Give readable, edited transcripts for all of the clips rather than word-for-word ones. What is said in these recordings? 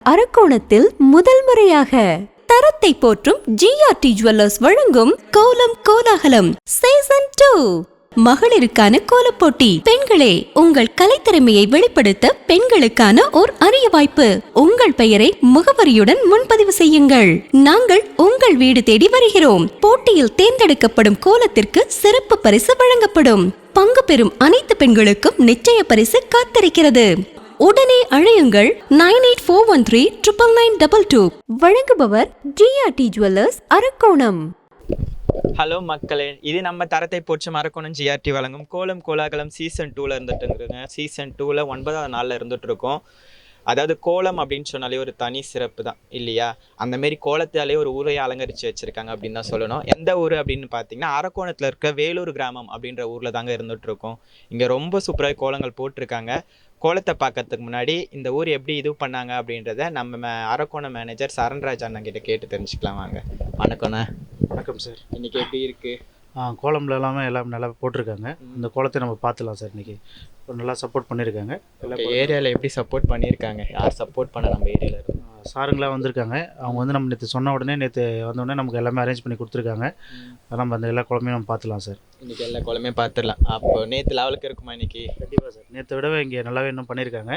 அரக்கோணத்தில் முதல் முறையாக தரத்தை போற்றும் ஜிஆர்டி ஜுவல்லர்ஸ் வழங்கும் கோலம் கோலாகலம் சீசன் 2 மகளிருக்கான கோலப்போட்டி. பெண்களே, உங்கள் கலைத்திறமையை வெளிப்படுத்த பெண்களுக்கான ஓர் அரிய வாய்ப்பு. உங்கள் பெயரை முகவரியுடன் முன்பதிவு செய்யுங்கள். நாங்கள் உங்கள் வீடு தேடி வருகிறோம். போட்டியில் தேர்ந்தெடுக்கப்படும் கோலத்திற்கு சிறப்பு பரிசு வழங்கப்படும். பங்கு பெறும் அனைத்து பெண்களுக்கும் நிச்சய பரிசு காத்திருக்கிறது. உடனே அழையுங்கள் 9841399922. வழங்குபவர் ஜிஆர்டி ஜுவல்லர்ஸ், அரக்கோணம். ஹலோ மக்களே, இது நம்ம தரத்தை போற்றும் அரக்கோணம் ஜிஆர்டி வழங்கும் கோலம் கோலாகலம் சீசன் 2ல இருந்துட்டுருங்க. சீசன் 2ல 9வது நாளில் இருந்துகிட்ருக்கோம். அதாவது கோலம் அப்படின்னு சொன்னாலே ஒரு தனி சிறப்பு தான் இல்லையா? அந்தமாரி கோலத்தாலே ஒரு ஊரை அலங்கரித்து வச்சுருக்காங்க அப்படின்னு தான் சொல்லணும். எந்த ஊர் அப்படின்னு பார்த்தீங்கன்னா, அரக்கோணத்தில் இருக்க வேலூர் கிராமம் அப்படின்ற ஊரில் தாங்க இருந்துகிட்ருக்கோம். இங்கே ரொம்ப சூப்பராக கோலங்கள் போட்டிருக்காங்க. கோலத்தை பார்க்கறதுக்கு முன்னாடி இந்த ஊர் எப்படி இது பண்ணாங்க அப்படின்றத நம்ம அரக்கோணம் மேனேஜர் சரண்ராஜ் அண்ணன் கிட்ட கேட்டு தெரிஞ்சுக்கலாம் வாங்க. வணக்கண்ணா. வணக்கம் சார். இன்றைக்கி எப்படி இருக்குது? கோலம்ல எல்லாமே எல்லாம் நல்லா போட்டிருக்காங்க. இந்த கோலத்தை நம்ம பார்த்துலாம் சார். இன்றைக்கி நல்லா சப்போர்ட் பண்ணியிருக்காங்க. ஏரியாவில் எப்படி சப்போர்ட் பண்ணியிருக்காங்க? யார் சப்போர்ட் பண்ண நம்ம ஏரியாவில்? சாருங்களாம் வந்திருக்காங்க. அவங்க வந்து நம்ம நேற்று சொன்ன உடனே வந்தோடனே நமக்கு எல்லாமே அரேஞ்ச் பண்ணி கொடுத்துருக்காங்க. நம்ம அந்த எல்லா கோலமையும் நம்ம பார்த்துலாம் சார். இன்றைக்கி எல்லா கோலமே பார்த்துடலாம். அப்போ நேற்று லெவலுக்கு இருக்குமா இன்றைக்கி? கண்டிப்பாக சார். நேற்றை விடவே இங்கே நல்லாவே இன்னும் பண்ணியிருக்காங்க.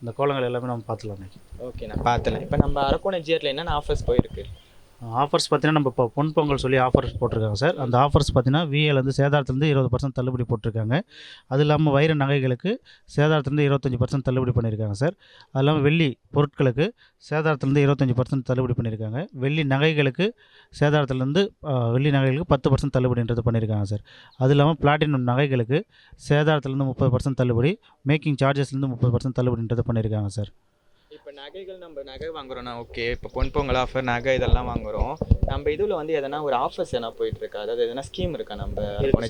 இந்த கோலங்கள் எல்லாமே நம்ம பார்த்துலாம் இன்றைக்கி. ஓகே, நான் பார்த்துலாம். இப்போ நம்ம அரக்கோணம் ஜிஆர்டியில் என்னென்ன ஆஃபர்ஸ் போயிருக்கு? ஆஃபர்ஸ் பார்த்தீங்கன்னா, நம்ம இப்போ பொன் பொங்கல் சொல்லி ஆஃபர்ஸ் போட்டிருக்காங்க சார். அந்த ஆஃபர்ஸ் பார்த்தீங்கன்னா, விஏலேருந்து சேதாரத்துலேருந்து 20% தள்ளுபடி போட்டிருக்காங்க. அது இல்லாமல் வைர நகைகளுக்கு சேதாரத்துலேருந்து 25% தள்ளுபடி பண்ணியிருக்காங்க சார். அது இல்லாமல் வெள்ளி பொருட்களுக்கு சேதாரத்துலேருந்து 25% தள்ளுபடி பண்ணியிருக்காங்க. வெள்ளி நகைகளுக்கு சேதாரத்துலேருந்து வெள்ளி நகைகளுக்கு 10% தள்ளுபடின்றது பண்ணியிருக்காங்க சார். அது இல்லாமல் பிளாட்டினம் நகைகளுக்கு சேதாரத்துலேருந்து 30% தள்ளுபடி, மேக்கிங் சார்ஜஸ்லேருந்து 30% தள்ளுபடின்றது பண்ணியிருக்காங்க சார். இப்போ நகைகள் நம்ம நகை வாங்குறோம்னா ஓகே, இப்போ பொன் பொங்கல் ஆஃபர் நகை இதெல்லாம் வாங்குகிறோம். நம்ம இதில் வந்து எதனா ஒரு ஆஃபர்ஸ் எதனா போயிட்டுருக்கா? அதாவது எதனா ஸ்கீம் இருக்கா நம்ம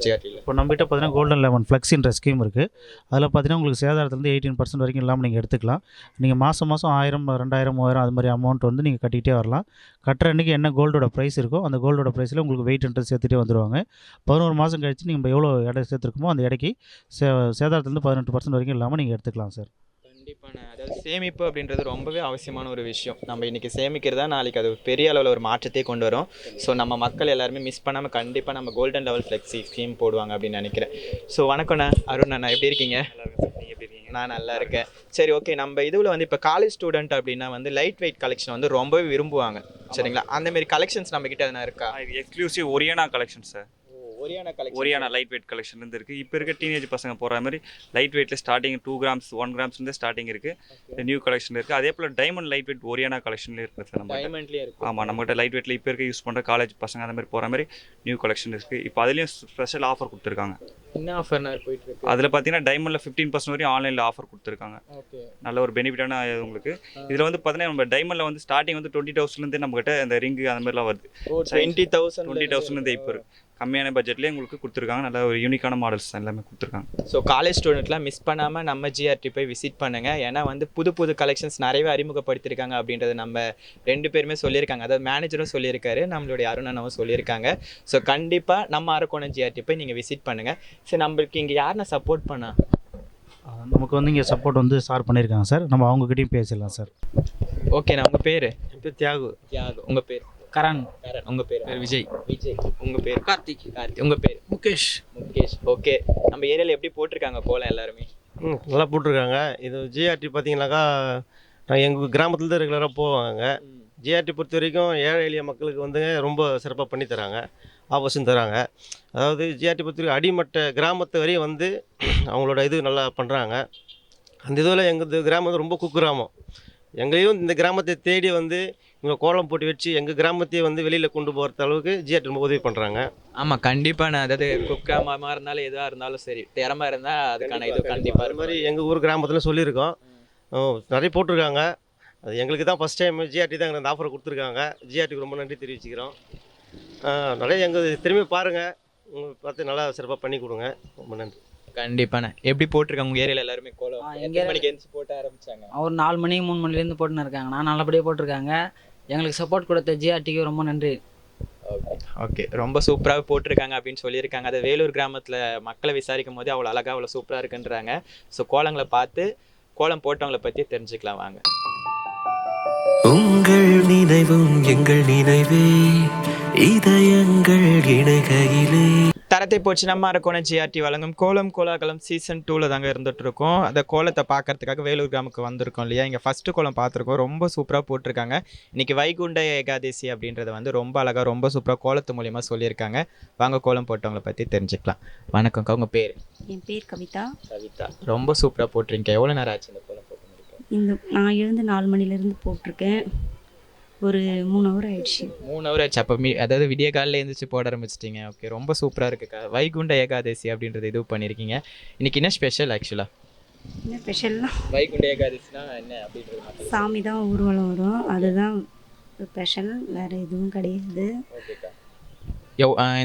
ஜிஆர்டியில்? இப்போ நம்மகிட்ட பார்த்தீங்கன்னா கோல்டன் 11 ஃப்ளெக்ஸின்ற ஸ்கீம் இருக்குது. அதில் பார்த்தீங்கன்னா உங்களுக்கு சேதாரத்துலேருந்து 18% வரைக்கும் இல்லாமல் நீங்கள் எடுத்துக்கலாம். நீங்கள் மாதம் 1000, 2000, 3000 அது மாதிரி அமௌண்ட் வந்து நீங்கள் கட்டிக்கிட்டே வரலாம். கட்டுற அன்றைக்கி என்ன கோல்டோட ப்ரைஸ் இருக்கோ அந்த கோல்டோட ப்ரைஸில் உங்களுக்கு வெயிட்ன்றது சேர்த்துட்டே வந்துடுவாங்க. 11 மாதம் கழிச்சு நீங்கள் எவ்வளோ எடை சேர்த்துருக்குமோ அந்த எடைக்கு சேதாரத்துலேருந்து 18% வரைக்கும் இல்லாமல் நீங்கள் எடுத்துக்கலாம் சார். கண்டிப்பாக. அதாவது சேமிப்பு அப்படின்றது ரொம்பவே அவசியமான ஒரு விஷயம். நம்ம இன்றைக்கி சேமிக்கிறதா நாளைக்கு அது பெரிய அளவில் ஒரு மாற்றத்தை கொண்டு வரும். ஸோ நம்ம மக்கள் எல்லாருமே மிஸ் பண்ணாமல் கண்டிப்பாக நம்ம கோல்டன் லெவல் ஃப்ளெக்ஸி ஸ்கீம் போடுவாங்க அப்படின்னு நினைக்கிறேன். ஸோ வணக்கண்ணா. அருண் அண்ணா, எப்படி இருக்கீங்க? நான் நல்லா இருக்கேன். சரி, ஓகே. நம்ம இதில் வந்து இப்போ காலேஜ் ஸ்டூடெண்ட் அப்படின்னா வந்து லைட் வெயிட் கலெக்ஷன் வந்து ரொம்பவே விரும்புவாங்க. சரிங்களா? அந்தமாரி கலெக்ஷன்ஸ் நம்மக்கிட்ட எதனா இருக்கா? Exclusive Oriana collection sir. Oriana light weight கலெக்ஷன்லேருந்து இருக்குது. இப்போ இருக்க டீனேஜ் பசங்க போகிற மாதிரி லைட் வெயிட்டில் ஸ்டார்டிங் 2 கிராம்ஸ் 1 கிராம்ஸ்லேருந்து ஸ்டார்டிங் இருக்குது. நியூ கலெக்ஷன் இருக்குது. அதே போல் டைமண்ட் லைட் வெயிட் ஒரியானா கலெக்ஷன்லேயே இருக்குது சார். நம்ம டைமண்ட்லேயே இருக்குது. ஆமாம், நம்மகிட்ட லைட் வெயிட்டில் இப்போ இருக்க யூஸ் பண்ணுற காலேஜ் பசங்க அந்த மாதிரி போகிற மாதிரி நியூ கலெக்ஷன் இருக்குது. இப்போ அதுலேயும் ஸ்பெஷல் ஆஃபர் கொடுத்துருக்காங்க. என்ன ஆஃபர்னா போயிட்டு இருக்கு? அதில் பார்த்தீங்கன்னா டைமண்டில் 15% வரையும் ஆன்லைனில் ஆஃபர் கொடுத்துருக்காங்க. நல்ல ஒரு பெனிஃபிட்டான உங்களுக்கு. இதில் வந்து பார்த்தீங்கன்னா நம்ம டைமண்டில் வந்து ஸ்டார்டிங் வந்து 20,000லேருந்தே நம்மகிட்ட இந்த ரிங்கு அந்த மாதிரிலாம் வருது. 20,000 இப்போ இருக்குது. கம்மியான பட்ஜெட்லேயே உங்களுக்கு கொடுத்துருக்காங்க. நல்ல ஒரு யூனிக்கான மாடல்ஸ் எல்லாமே கொடுத்துருக்காங்க. ஸோ காலேஜ் ஸ்டூடெண்ட்லாம் மிஸ் பண்ணாமல் நம்ம ஜிஆர்டி போய் விசிட் பண்ணுங்கள். ஏன்னா வந்து புது புது கலெக்ஷன்ஸ் நிறையவே அறிமுகப்படுத்தியிருக்காங்க அப்படின்றத நம்ம 2 பேருமே சொல்லியிருக்காங்க. அதாவது மேனேஜரும் சொல்லியிருக்காரு, நம்மளுடைய அருணாவும் சொல்லியிருக்காங்க. ஸோ கண்டிப்பாக நம்ம அரக்கோணம் ஜிஆர்டி போய் நீங்கள் விசிட் பண்ணுங்கள். சரி, நம்மளுக்கு இங்கே யாருன்னா சப்போர்ட் பண்ணா? நமக்கு வந்து இங்கே சப்போர்ட் வந்து சார் பண்ணியிருக்காங்க சார். நம்ம அவங்ககிட்டையும் பேசிடலாம் சார். ஓகேண்ணா. உங்கள் பேர்? என் பேர் தியாகு. உங்கள் பேர்? கரண். உங்கள் பேர்? விஜய். உங்கள் பேர்? கார்த்திக். உங்கள் பேர்? முகேஷ். ஓகே. நம்ம ஏரியாவில் எப்படி போட்டிருக்காங்க கோலம் எல்லாருமே? நல்லா போட்டிருக்காங்க. இது ஜிஆர்டி பார்த்தீங்கன்னாக்கா நான் எங்கள் கிராமத்துலேருந்து ரெகுலராக போவாங்க. ஜிஆர்டி பொறுத்த வரைக்கும் ஏழை எளிய மக்களுக்கு வந்து ரொம்ப சிறப்பாக பண்ணி தராங்க, ஆஃபர்ஸும் தராங்க. அதாவது ஜிஆர்டி பொறுத்த வரைக்கும் அடிமட்ட கிராமத்து வரையும் வந்து அவங்களோட இது நல்லா பண்ணுறாங்க. அந்த இதில் எங்கள் கிராமம் வந்து ரொம்ப குக்கிராமம். எங்களையும் இந்த கிராமத்தை தேடி வந்து இவங்க கோலம் போட்டு வச்சு எங்கள் கிராமத்தையே வந்து வெளியில் கொண்டு போகிற அளவுக்கு ஜிஆர்டி ரொம்ப உதவி பண்ணுறாங்க. ஆமாம், கண்டிப்பாக. நான் அதாவது குக்கிராமமாக இருந்தாலும் எதாக இருந்தாலும் சரி, திறமை இருந்தால் அதுக்கான இது கண்டிப்பாக. அது மாதிரி எங்கள் ஊர் கிராமத்தில் சொல்லியிருக்கோம். நிறைய போட்டிருக்காங்க. அது எங்களுக்கு தான் ஃபஸ்ட் டைம் ஜிஆர்டி தான் எங்களுக்கு அந்த ஆஃபரை கொடுத்துருக்காங்க. ஜிஆர்டிக்கு ரொம்ப நன்றி தெரிவிச்சுக்கிறோம். நிறைய எங்கள் திரும்பி பாருங்கள், உங்களுக்கு பார்த்து நல்லா சிறப்பாக பண்ணி கொடுங்க. ரொம்ப நன்றி. கண்டிப்பாண்ணே. எப்படி போட்டிருக்காங்க உங்கள் ஏரியாவில் எல்லாருமே கோலம்? எத்தனை மணிக்கு எழுந்து போட்ட ஆரம்பிச்சாங்க? ஒரு 4 மணி 3 மணிலேருந்து போட்டுன்னு இருக்காங்கண்ணா. நல்லபடியாக போட்டிருக்காங்க. எங்களுக்கு சப்போர்ட் கொடுத்த ஜிஆர்டிக்கு ரொம்ப நன்றி. ஓகே, ரொம்ப சூப்பராக போட்டிருக்காங்க அப்படின்னு சொல்லியிருக்காங்க. அது வேலூர் கிராமத்தில் மக்களை விசாரிக்கும் போது அவ்வளோ அழகாக அவ்வளோ சூப்பராக இருக்குன்றாங்க. ஸோ கோலங்களை பார்த்து கோலம் போட்டவங்களை பற்றி தெரிஞ்சுக்கலாம் வாங்க. உங்கள் நினைவும் எங்கள் நினைவே இதயங்கள் இணைகையிலே. தரத்தை போச்சு நம்ம அரக்கோணம் ஜிஆர்டி வழங்கும் கோலம் கோலாகலம் சீசன் 2ல் தாங்க இருந்துட்டு இருக்கோம். அந்த கோலத்தை பார்க்கறதுக்காக வேலூர் கிராமுக்கு வந்திருக்கோம் இல்லையா. இங்கே ஃபஸ்ட்டு கோலம் பார்த்துருக்கோம், ரொம்ப சூப்பராக போட்டிருக்காங்க. இன்றைக்கி வைகுண்ட ஏகாதசி அப்படின்றத வந்து ரொம்ப அழகாக ரொம்ப சூப்பராக கோலத்து மூலியமாக சொல்லியிருக்காங்க. வாங்க கோலம் போட்டவங்களை பற்றி தெரிஞ்சுக்கலாம். வணக்கம்க்கா, உங்கள் பேர்? என் பேர் கவிதா. கவிதா, ரொம்ப சூப்பராக போட்டிருக்கீங்க. எவ்வளோ நேரம் ஆச்சு இந்த கோலம் போட்டு முடிக்க? நான் எழுந்து 4 மணிலேருந்து போட்டிருக்கேன். ஒரு 3 ஹவர் ஆயிடுச்சு. 3 ஹவர் ஆச்சு. அப்போ அதாவது விடிய காலையில் எழுந்திரிச்சு போட ஆரம்பிச்சிட்டிங்க. ஓகே, ரொம்ப சூப்பராக இருக்குக்கா. வைகுண்ட ஏகாதசி அப்படின்றது இது பண்ணியிருக்கீங்க. இன்றைக்கி என்ன ஸ்பெஷல் ஆக்சுவலாக? என்ன ஸ்பெஷல்னா வைகுண்ட ஏகாதசினா என்ன அப்படின்றது? சாமி தான் ஊர்வலம் வரும், அதுதான் ஸ்பெஷல், வேறு எதுவும் கிடையாது. ஓகேக்கா.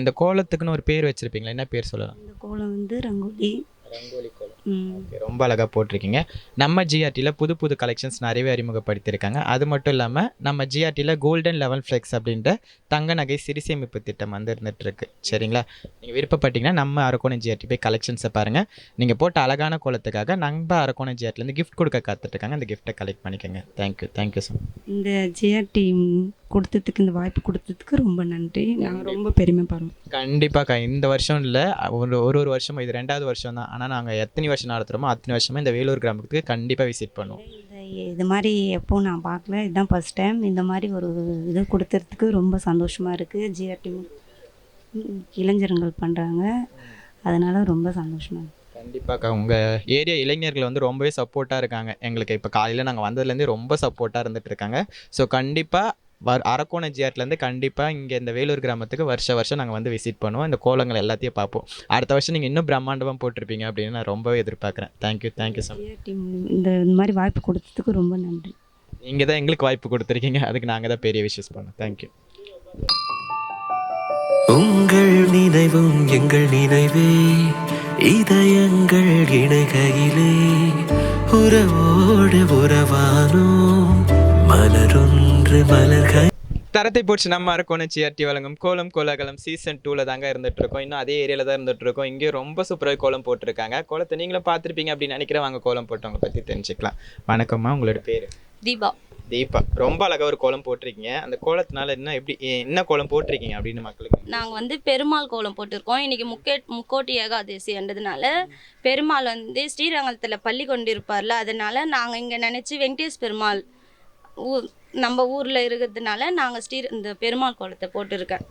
இந்த கோலத்துக்குன்னு ஒரு பேர் வச்சுருப்பீங்களா? என்ன பேர் சொல்லலாம்? இந்த கோலம் வந்து ரங்கோலி. ரங்கோலி கோலம். ஓகே, ரொம்ப அழகாக போட்டிருக்கீங்க. நம்ம ஜிஆர்டியில் புது புது கலெக்ஷன்ஸ் நிறையவே அறிமுகப்படுத்தியிருக்காங்க. அது மட்டும் இல்லாமல் நம்ம ஜிஆர்டியில் கோல்டன் லெவல் ஃப்ளெக்ஸ் அப்படின்ற தங்க நகை சிறுசேமிப்பு திட்டம் வந்து இருந்துகிட்ருக்கு. சரிங்களா? நீங்கள் விருப்பப்பட்டீங்கன்னா நம்ம அரக்கோணம் ஜிஆர்டி போய் கலெக்ஷன்ஸை பாருங்கள். நீங்கள் போட்ட அழகான கோலத்துக்காக நம்ம அரக்கோணம் ஜிஆர்டிலேருந்து கிஃப்ட் கொடுக்க காத்துட்ருக்காங்க. அந்த கிஃப்ட்டை கலெக்ட் பண்ணிக்கோங்க. Thank you so much. இந்த ஜிஆர்டி கொடுத்ததுக்கு, இந்த வாய்ப்பு கொடுத்ததுக்கு ரொம்ப நன்றி. நான் ரொம்ப பெருமைப்படுறோம். கண்டிப்பாக்கா. இந்த வருஷம் இல்லை, ஒரு வருஷம், இது 2வது வருஷம் தான். ஆனால் நாங்கள் எத்தனை வருஷம் நடத்துகிறோமோ அத்தனை வருஷமாக இந்த வேலூர் கிராமத்துக்கு கண்டிப்பாக விசிட் பண்ணுவோம். இது மாதிரி எப்போவும் நான் பார்க்கல, இதுதான் ஃபஸ்ட் டைம். இந்த மாதிரி ஒரு இது கொடுத்துறதுக்கு ரொம்ப சந்தோஷமாக இருக்குது. ஜிஆர்டி இளைஞர்கள் பண்ணுறாங்க, அதனால் ரொம்ப சந்தோஷமாக இருக்குது. கண்டிப்பாக்கா. உங்கள் ஏரியா இளைஞர்கள் வந்து ரொம்பவே சப்போர்ட்டாக இருக்காங்க எங்களுக்கு. இப்போ காலையில் நாங்கள் வந்ததுலேருந்தே ரொம்ப சப்போர்ட்டாக இருந்துகிட்டு இருக்காங்க. ஸோ கண்டிப்பாக அரக்கோணம் ஜிஆர்டிலேருந்து கண்டிப்பாக இங்கே இந்த வேலூர் கிராமத்துக்கு வருஷம் நாங்கள் வந்து விசிட் பண்ணுவோம். இந்த கோலங்கள் எல்லாத்தையும் பார்ப்போம். அடுத்த வருஷம் நீங்கள் இன்னும் பிரம்மாண்டமாக போட்டிருப்பீங்க அப்படின்னு நான் ரொம்பவே எதிர்பார்க்குறேன். Thank you so much. ஜிஆர்டி இந்த மாதிரி வாய்ப்பு கொடுத்ததுக்கு ரொம்ப நன்றி. நீங்கள் தான் எங்களுக்கு வாய்ப்பு கொடுத்துருக்கீங்க, அதுக்கு நாங்கள் தான் பெரிய விஷஸ் பண்ணோம். தேங்க்யூ. உங்கள் நினைவும் எங்கள் நினைவே இதயங்கள் இணைகையிலே. உறவோடு உறவானோம் மலரொன்று மலர்கை. தரத்தை போச்சு நம்ம அரக்கோணம் ஜிஆர்டி வழங்கும் கோலம் கோலாகலம் சீசன் 2ல் தாங்க இருந்துட்டு இருக்கோம். இன்னும் அதே ஏரியாவில் தான் இருந்துட்டு இருக்கோம். இங்கேயும் ரொம்ப சூப்பராக கோலம் போட்டிருக்காங்க. கோலத்தை நீங்களும் பார்த்துருப்பீங்க அப்படின்னு நினைக்கிறேன். வாங்க கோலம் போட்டவங்களை பற்றி தெரிஞ்சுக்கலாம். வணக்கம்மா, உங்களோட பேர்? தீபா. தீபா, ரொம்ப அழகாக ஒரு கோலம் போட்டிருக்கீங்க. அந்த கோலத்தினால என்ன கோலம் போட்டிருக்கீங்க அப்படின்னு மக்களுக்கு? நாங்கள் வந்து பெருமாள் கோலம் போட்டிருக்கோம். இன்றைக்கி முக்கோட்டி ஏகாதசின்றதுனால பெருமாள் வந்து ஸ்ரீரங்கத்தில் பள்ளி கொண்டு இருப்பார்ல, அதனால் நாங்கள் இங்கே நினச்சி வெங்கடேஷ் பெருமாள் நம்ம ஊரில் இருக்கிறதுனால நாங்கள் இந்த பெருமாள் கோலத்தை போட்டிருக்கேன்.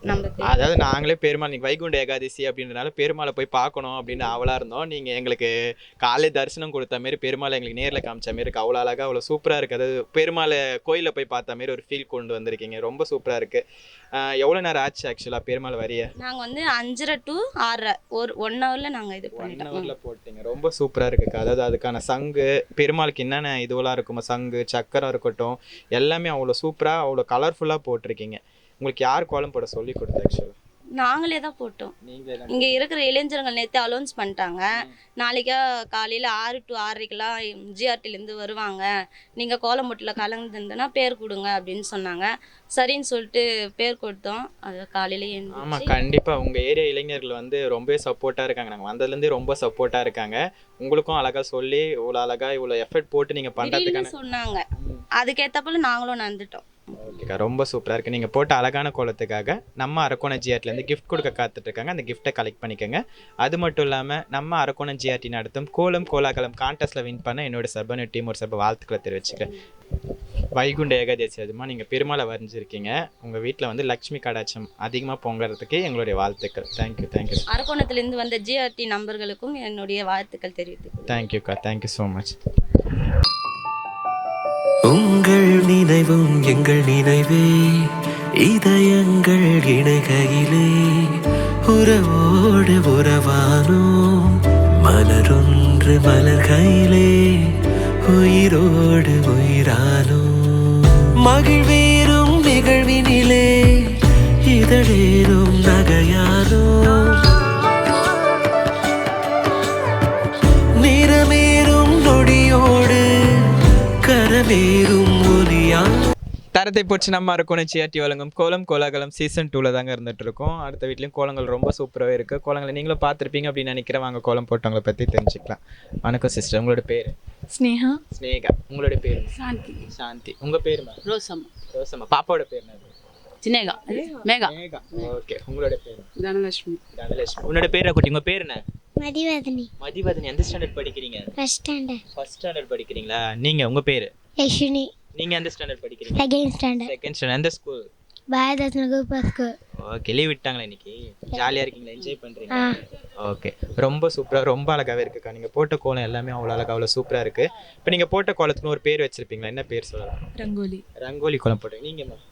அதாவது நாங்களே பெருமாள் இன்னைக்கு வைகுண்ட ஏகாதசி அப்படின்றனால பெருமாளை போய் பார்க்கணும் அப்படின்னு அவளாக இருந்தோம். நீங்கள் எங்களுக்கு காலை தரிசனம் கொடுத்த மாரி பெருமாளை எங்களுக்கு நேரில் காமிச்ச மாரி இருக்குது. அவ்வளோ அழகாக, அவ்வளோ சூப்பராக இருக்குது. அதாவது பெருமாளை கோயிலில் போய் பார்த்த மாரி ஒரு ஃபீல் கொண்டு வந்திருக்கீங்க. ரொம்ப சூப்பராக இருக்குது. எவ்வளோ நேரம் ஆச்சு ஆக்சுவலாக பெருமாள் வரிய? நாங்கள் வந்து 5:30 to 6:30 ஒரு 1 ஹவரில் நாங்கள் இது 1 ஹவரில் போட்டிங்க. ரொம்ப சூப்பராக இருக்குக்கா. அதாவது அதுக்கான சங்கு, பெருமாளுக்கு என்னென்ன இதுவெல்லாம் இருக்குமோ, சங்கு சக்கரம் இருக்கட்டும், எல்லாமே அவ்வளோ சூப்பராக அவ்வளோ கலர்ஃபுல்லாக போட்டிருக்கீங்க. உங்களுக்கு யார் கோலம் போட சொல்லி கொடுத்தா? ஆக்சுவலாக நாங்களே தான் போட்டோம். இங்கே இருக்கிற இளைஞர்கள் நேற்று அலௌன்ஸ் பண்ணிட்டாங்க. நாளைக்கா காலையில் 6 to 6:30க்கெல்லாம் ஜிஆர்டிலேருந்து வருவாங்க, நீங்கள் கோலம்பொட்டில் கலந்துருந்தனா பேர் கொடுங்க அப்படின்னு சொன்னாங்க. சரின்னு சொல்லிட்டு பேர் கொடுத்தோம். அது காலையில். ஆமாம், கண்டிப்பாக உங்கள் ஏரியா இளைஞர்கள் வந்து ரொம்ப சப்போர்ட்டாக இருக்காங்க. நாங்கள் வந்ததுலேருந்தே ரொம்ப சப்போர்ட்டாக இருக்காங்க. உங்களுக்கும் அழகாக சொல்லி இவ்வளோ அழகாக இவ்வளோ எஃபர்ட் போட்டு நீங்கள் பண்ணுறதுக்கான சொன்னாங்க. அதுக்கேற்றப்போல நாங்களும் நடந்துட்டோம். ஓகேக்கா, ரொம்ப சூப்பராக இருக்குது. நீங்கள் போட்ட அழகான கோலத்துக்காக நம்ம அரக்கோணம் ஜிஆர்டிலேருந்து கிஃப்ட் கொடுக்க காத்துட்ருக்காங்க. அந்த கிஃப்ட்டை கலெக்ட் பண்ணிக்கோங்க. அது மட்டும் இல்லாமல் நம்ம அரக்கோணம் ஜிஆர்டி நடத்தும் கோலம் கோலாகலம் கான்டெஸ்ட்டில் வின் பண்ண என்னோட சர்பன் டீம் ஒரு சர்ப வாழ்த்துக்களை தெரிவிச்சுக்கிறேன். வைகுண்ட ஏகாதசி அதுமா நீங்கள் பெருமாளை வரைஞ்சிருக்கீங்க. உங்கள் வீட்டில் வந்து லக்ஷ்மி கடாட்சம் அதிகமாக பொங்குறதுக்கு எங்களுடைய வாழ்த்துக்கள். தேங்க்யூ. அரக்கோணத்துலேருந்து வந்த ஜிஆர்டி நம்பர்களுக்கும் என்னுடைய வாழ்த்துக்கள் தெரிவித்துக்கிறேன். தேங்க்யூக்கா. Thank you so much. உங்கள் நினைவும் எங்கள் நினைவே இதயங்கள் இணைகையிலே. உறவோடு உறவானோம் மலரொன்று மலர்கையிலே. உயிரோடு உயிரானோம் மகிழ்வேறும் நிகழ்வினிலே. இதழேறும் நகையானோம் நிறமேறும் நொடியோடு கரமேறும் ஒலியா. தரத்தை போச்சு நம்ம அரக்கோணம் ஜிஆர்டி வழங்கும் கோலம் கோலாகலம் சீசன் 2ல தாங்க இருந்துட்டு இருக்கோம். அடுத்த வீட்லேயும் கோலங்கள் ரொம்ப சூப்பராகவே இருக்குது. கோலங்களை நீங்களும் பார்த்துருப்பீங்க அப்படின்னு நினைக்கிறேன். வாங்க கோலம் போட்டவங்களை பற்றி தெரிஞ்சுக்கலாம். வணக்கம் சிஸ்டர், உங்களோட பேர்? ஸ்னேகா. ஸ்னேகா. உங்களோட பேர்? சாந்தி. சாந்தி. உங்கள் பேர்? ரோசம்மா. ரோசம்மா. பாப்பாவோட பேர் என்னது? சின்னேகா. மேகா. மேகா. ஓகே. உங்களோட பேர்? தனலட்சுமி. தனலட்சுமி. உன்னோட பேர் குட்டி? உங்கள் பேர் என்ன? மதிவதனி. மதிவதனி. எந்த ஸ்டாண்டர்ட் படிக்கிறீங்க? First standard. ஃபர்ஸ்ட் ஸ்டாண்டர்ட் படிக்கிறீங்களா? நீங்கள் உங்கள் பேர்? யஷ்வினி. நீங்கள் எந்த ஸ்டாண்டர்ட் படிக்கிறீங்க? Second standard. Second standard. எந்த ஸ்கூல்? பாரதாஸ் நகர் ஸ்கூல். ஓகே. லீவ் விட்டாங்களா இன்னைக்கு? ஜாலியாக இருக்கீங்களா? என்ஜாய் பண்ணுறீங்களா? ஓகே. ரொம்ப சூப்பராக ரொம்ப அழகாகவே இருக்குக்கா. நீங்கள் போட்ட கோலம் எல்லாமே அவ்வளோ அழகாக அவ்வளோ சூப்பராக இருக்குது. இப்போ நீங்கள் போட்ட கோலத்துக்கு ஒரு பேர் வச்சுருப்பீங்களா? என்ன பேர் சொல்லலாம்? ரங்கோலி. ரங்கோலி கோலம் போட்டீங்க. நீங்கள்?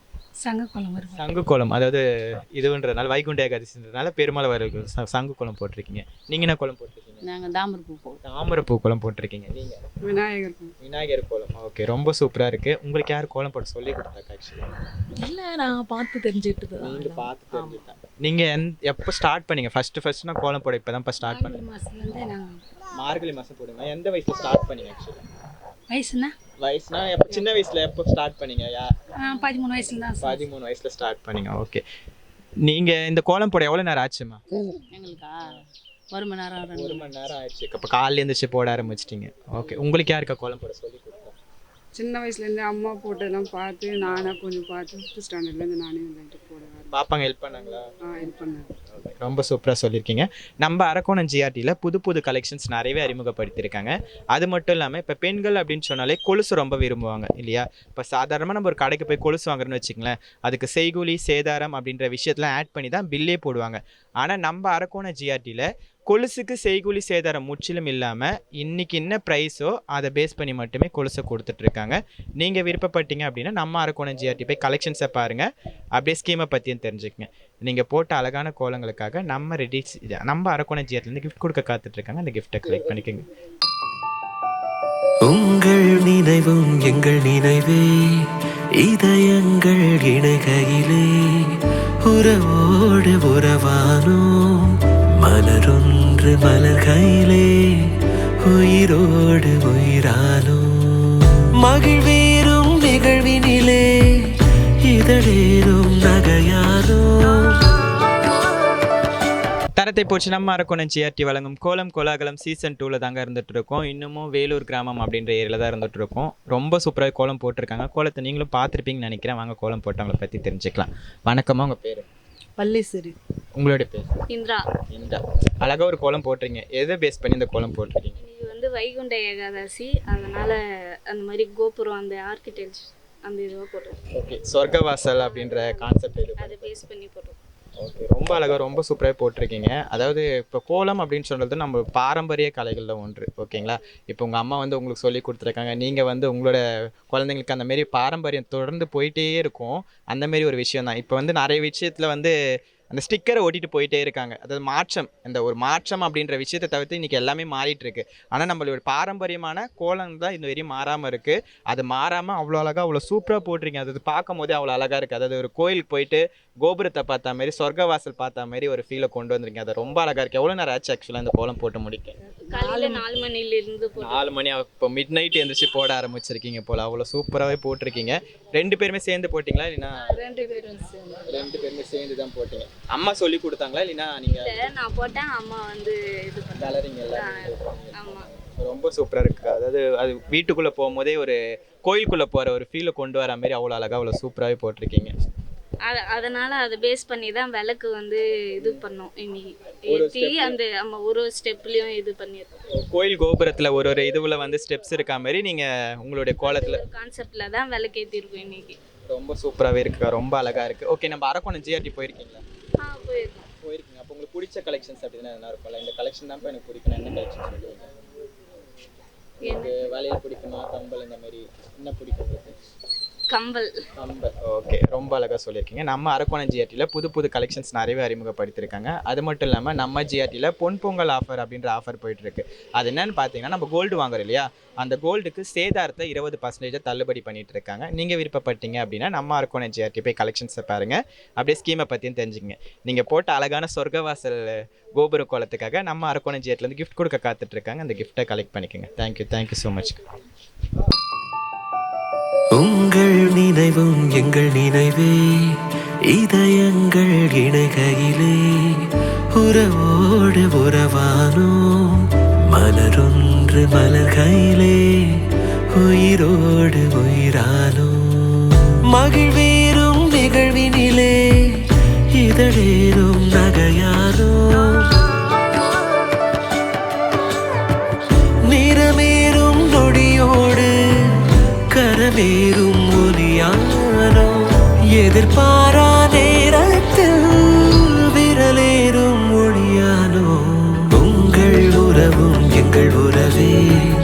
சங்க கோலம் வரும். சங்கு கோலம். அதாவது இதுன்றதுனால வைகுண்ட ஏகாதசின்றதுனால பெருமாள் வர சங்கு கோலம் போட்டிருக்கீங்க. நீங்கள் என்ன கோலம் போட்டிருக்கீங்க? நாங்கள் தாமரைப்பூ போடுவோம். தாமரைப்பூ கோலம் போட்டிருக்கீங்க. நீங்கள்? விநாயகர். விநாயகர் கோலம். ஓகே. ரொம்ப சூப்பராக இருக்குது. உங்களுக்கு யார் கோலம் போட சொல்லி கொடுத்தாக்கா? ஆக்சுவலாக இல்லை, நான் பார்த்து தெரிஞ்சுக்கிட்டு நீங்கள் பார்த்து தெரிஞ்சுட்டேன். நீங்கள் எப்போ ஸ்டார்ட் பண்ணீங்க? ஃபர்ஸ்ட் நான் கோலம் போட இப்போ தான் இப்போ ஸ்டார்ட் பண்ணேன். மாதத்துலேருந்தே நாங்கள் மார்கழி மாதம் போடுங்க. எந்த வயசில் ஸ்டார்ட் பண்ணீங்க? ஆக்சுவலாக வயசுனா வயசுனா எப்போ? சின்ன வயசில் எப்போ ஸ்டார்ட் பண்ணீங்க? 13 வயசுல தான். 13 வயசில் ஸ்டார்ட் பண்ணீங்க. ஓகே. நீங்கள் இந்த கோலம் போட எவ்வளோ நேரம் ஆச்சுமா? எங்களுக்கா 1 மணி நேரம் 1 மணி நேரம் ஆயிடுச்சு. இப்போ காலையில் எழுந்திரிச்சு போட ஆரம்பிச்சிட்டிங்க. ஓகே. உங்களுக்கு யாருக்கா கோலம் போட சொல்லி கொடுத்தா? சின்ன வயசுலேருந்து அம்மா போட்டதெல்லாம் பார்த்து நானாக கொஞ்சம் பார்த்து 5th ஸ்டாண்டர்ட்லேருந்து நானே வந்துட்டு போடுவேன். பாப்பாங்க ஹெல்ப் பண்ணாங்களா? ஹெல்ப் பண்ணேன். ரொம்ப சூப்பராக சொல்லியிருக்கீங்க. நம்ம அரக்கோணம் ஜிஆர்டியில் புது கலெக்ஷன்ஸ் நிறையவே அறிமுகப்படுத்தியிருக்காங்க. அது மட்டும் இல்லாமல் இப்போ பெண்கள் அப்படின்னு சொன்னாலே கொலுசு ரொம்ப விரும்புவாங்க இல்லையா? இப்போ சாதாரணமாக நம்ம ஒரு கடைக்கு போய் கொலுசு வாங்குறோன்னு வச்சுங்களேன், அதுக்கு செய்கூலி சேதாரம் அப்படின்ற விஷயத்தெலாம் ஆட் பண்ணி தான் பில்லே போடுவாங்க. ஆனால் நம்ம அரக்கோணம் ஜிஆர்டியில் கொலுசுக்கு செய்கூலி சேதாரம் முற்றிலும் இல்லாமல் இன்றைக்கி என்ன ப்ரைஸோ அதை பேஸ் பண்ணி மட்டுமே கொலுசை கொடுத்துட்ருக்காங்க. நீங்கள் விருப்பப்பட்டீங்க அப்படின்னா நம்ம அரக்கோணம் ஜிஆர்டி போய் கலெக்ஷன்ஸை பாருங்கள், அப்படியே ஸ்கீமை பற்றியும் தெரிஞ்சுக்கங்க. நீங்கள் போட்ட அழகான கோலங்களுக்காக நம்ம அரக்கோணம் ஜிஆர்டிலேருந்து கிஃப்ட் கொடுக்க காத்துட்ருக்காங்க. அந்த கிஃப்ட்டை கலெக்ட் பண்ணிக்கோங்க. உங்கள் நினைவும் எங்கள் நினைவே இதயங்கள் இணைகையிலே உறவோடு உறவானோம் மலரொன்று மலர்கையிலே உயிரோடு உயிரானோ மகிழ்வேறும் நிகழ்வினிலே இதழேறும் நகையானோ. தரத்தை போச்சு நம்ம அரக்கோணம் ஜிஆர்டி வழங்கும் கோலம் கோலாகலம் சீசன் 2ல தாங்க இருந்துட்டு இருக்கோம். இன்னமும் வேலூர் கிராமம் அப்படின்ற ஏரியாவில் தான் இருந்துட்டு இருக்கோம். ரொம்ப சூப்பராக கோலம் போட்டிருக்காங்க. கோலத்தை நீங்களும் பார்த்துருப்பீங்கன்னு நினைக்கிறேன். வாங்க கோலம் போட்டவங்களை பற்றி தெரிஞ்சுக்கலாம். வணக்கமா, உங்கள் பேர்? பள்ளீஸ்வரி. உங்களோட பேர்? இந்திரா. இந்திரா. அழகாக ஒரு கோலம் போட்டிருக்கீங்க. எதை பேஸ் பண்ணி இந்த கோலம் போட்டிருக்கீங்க? இது வந்து வைகுண்ட ஏகாதசி, அதனால அந்த மாதிரி கோபுரம் அந்த ஆர்கிடெக்ட் அந்த இதுவாக போட்டிருக்கோம். ஓகே. சொர்க்கவாசல் அப்படின்ற கான்செப்ட் இது அதை பேஸ் பண்ணி போட்டிருக்கோம். ஓகே. ரொம்ப அழகாக ரொம்ப சூப்பராக போட்டிருக்கீங்க. அதாவது இப்போ கோலம் அப்படின்னு சொல்கிறது நம்ம பாரம்பரிய கலைகளில் ஒன்று. ஓகேங்களா? இப்போ உங்கள் அம்மா வந்து உங்களுக்கு சொல்லி கொடுத்துருக்காங்க, நீங்கள் வந்து உங்களோட குழந்தைங்களுக்கு அந்தமாரி பாரம்பரியம் தொடர்ந்து போயிட்டே இருக்கும். அந்தமாரி ஒரு விஷயம் தான். இப்போ வந்து நிறைய விஷயத்தில் வந்து அந்த ஸ்டிக்கரை ஓட்டிட்டு போயிட்டே இருக்காங்க. அதாவது மாற்றம், இந்த ஒரு மாற்றம் அப்படின்ற விஷயத்தை தவிர்த்து இன்றைக்கி எல்லாமே மாறிட்டு இருக்கு. ஆனால் நம்மளோட பாரம்பரியமான கோலம் தான் இந்த வரையும் மாறாமல் இருக்குது. அது மாறாமல் அவ்வளோ அழகாக அவ்வளோ சூப்பராக போட்டிருக்கீங்க. அது பார்க்கும் போதே அவ்வளோ அழகாக இருக்குது. அதாவது ஒரு கோயிலுக்கு போயிட்டு கோபுரத்தை பார்த்தா மாதிரி சொர்க்கவாசல் பார்த்தா மாதிரி ஒரு ஃபீலை கொண்டு வந்துருக்கீங்க. அது ரொம்ப அழகாக இருக்குது. எவ்வளோ நேரம் ஆச்சு ஆக்சுவலாக இந்த கோலம் போட்டு முடிக்க? காலையில் 4 மணிலேருந்து 4 மணி. இப்போ மிட் நைட் எழுந்திரிச்சு போட ஆரம்பிச்சிருக்கீங்க போல். அவ்வளோ சூப்பராகவே போட்டிருக்கீங்க. 2 பேருமே சேர்ந்து போட்டிங்களா இல்லைன்னா? 2 பேரும் சேர்ந்து. 2 பேருமே சேர்ந்து தான் போட்டிங்க. அம்மா சொல்லி கொடுத்தாங்களா இல்லைன்னா நீங்கள்? நான் போட்டேன், அம்மா வந்து இது கலரிங் எல்லாம். ஆமாம். ரொம்ப சூப்பராக இருக்குது. அதாவது அது வீட்டுக்குள்ளே போகும்போதே ஒரு கோயிலுக்குள்ளே போகிற ஒரு ஃபீலை கொண்டு வர மாதிரி அவ்வளோ அழகாக அவ்வளோ சூப்பராகவே போட்டிருக்கீங்க. அதனால அதை பேஸ் பண்ணி தான் விளக்கு வந்து இது பண்ணோம். இன்னைக்கு ஏற்றி அந்த நம்ம ஒரு ஸ்டெப்லேயும் இது பண்ணியிருக்கோம். கோயில் கோபுரத்தில் ஒரு இதுவில் வந்து ஸ்டெப்ஸ் இருக்கா மாதிரி நீங்கள் உங்களுடைய கோலத்தில் கான்செப்டில் தான் விளக்கு ஏற்றிருக்கோம் இன்னைக்கு. ரொம்ப சூப்பராகவே இருக்குக்கா. ரொம்ப அழகாக இருக்குது. ஓகே. நம்ம அரக்கோணம் ஜிஆர்டி போயிருக்கீங்களா? போயிருக்கீங்க. அப்போ உங்களுக்கு பிடிச்ச கலெக்ஷன்ஸ் அப்படின்னா என்ன இருக்கும்ல? இந்த கலெக்ஷன் தான் எனக்கு பிடிக்கணும். என்ன கலெக்ஷன் சொல்லுவீங்க? எனக்கு வளையல் பிடிக்குமா, கம்பல், இந்த மாதிரி என்ன பிடிக்கும்? கம்பல். ஓகே. ரொம்ப அழகாக சொல்லியிருக்கீங்க. நம்ம அரக்கோணம் ஜிஆர்டியில் புது கலெக்ஷன்ஸ் நிறையவே அறிமுகப்படுத்தியிருக்காங்க. அது மட்டும் இல்லாமல் நம்ம ஜிஆர்டியில் பொங்கல் ஆஃபர் அப்படின்ற ஆஃபர் போயிட்டுருக்கு. அது என்னன்னு பார்த்தீங்கன்னா, நம்ம கோல்டு வாங்குறோம் இல்லையா, அந்த கோல்டுக்கு சேதாரத்தை 20% தள்ளுபடி பண்ணிட்டு இருக்காங்க. நீங்கள் விருப்பப்பட்டீங்க அப்படின்னா நம்ம அரக்கோணம் ஜிஆர்டி போய் கலெக்ஷன்ஸை பாருங்கள், அப்படியே ஸ்கீமை பற்றியும் தெரிஞ்சுங்க. நீங்கள் போட்ட அழகான சொர்க்கவாசல் கோபுர கோலத்துக்காக நம்ம அரக்கோணம் ஜிஆர்டிலேருந்து கிஃப்ட் கொடுக்க காத்துட்ருக்காங்க. அந்த கிஃப்ட்டை கலெக்ட் பண்ணிக்கோங்க. Thank you so much. உங்கள் நினைவும் எங்கள் நினைவே இதயங்கள் இணைகையிலே உறவோடு உறவானோம் மலரொன்று மலர்கையிலே உயிரோடு உயிரானோம் மகிழ்வேறும் நிகழ்வினிலே இதழேறும் நகையானோம் நிறமேறும் நொடியோடு கரமேறும் ஒலியானோ எதிர்பாரா நேரத்தில் விரலேறும் ஒளியானோ உங்கள் உறவும் எங்கள் உறவே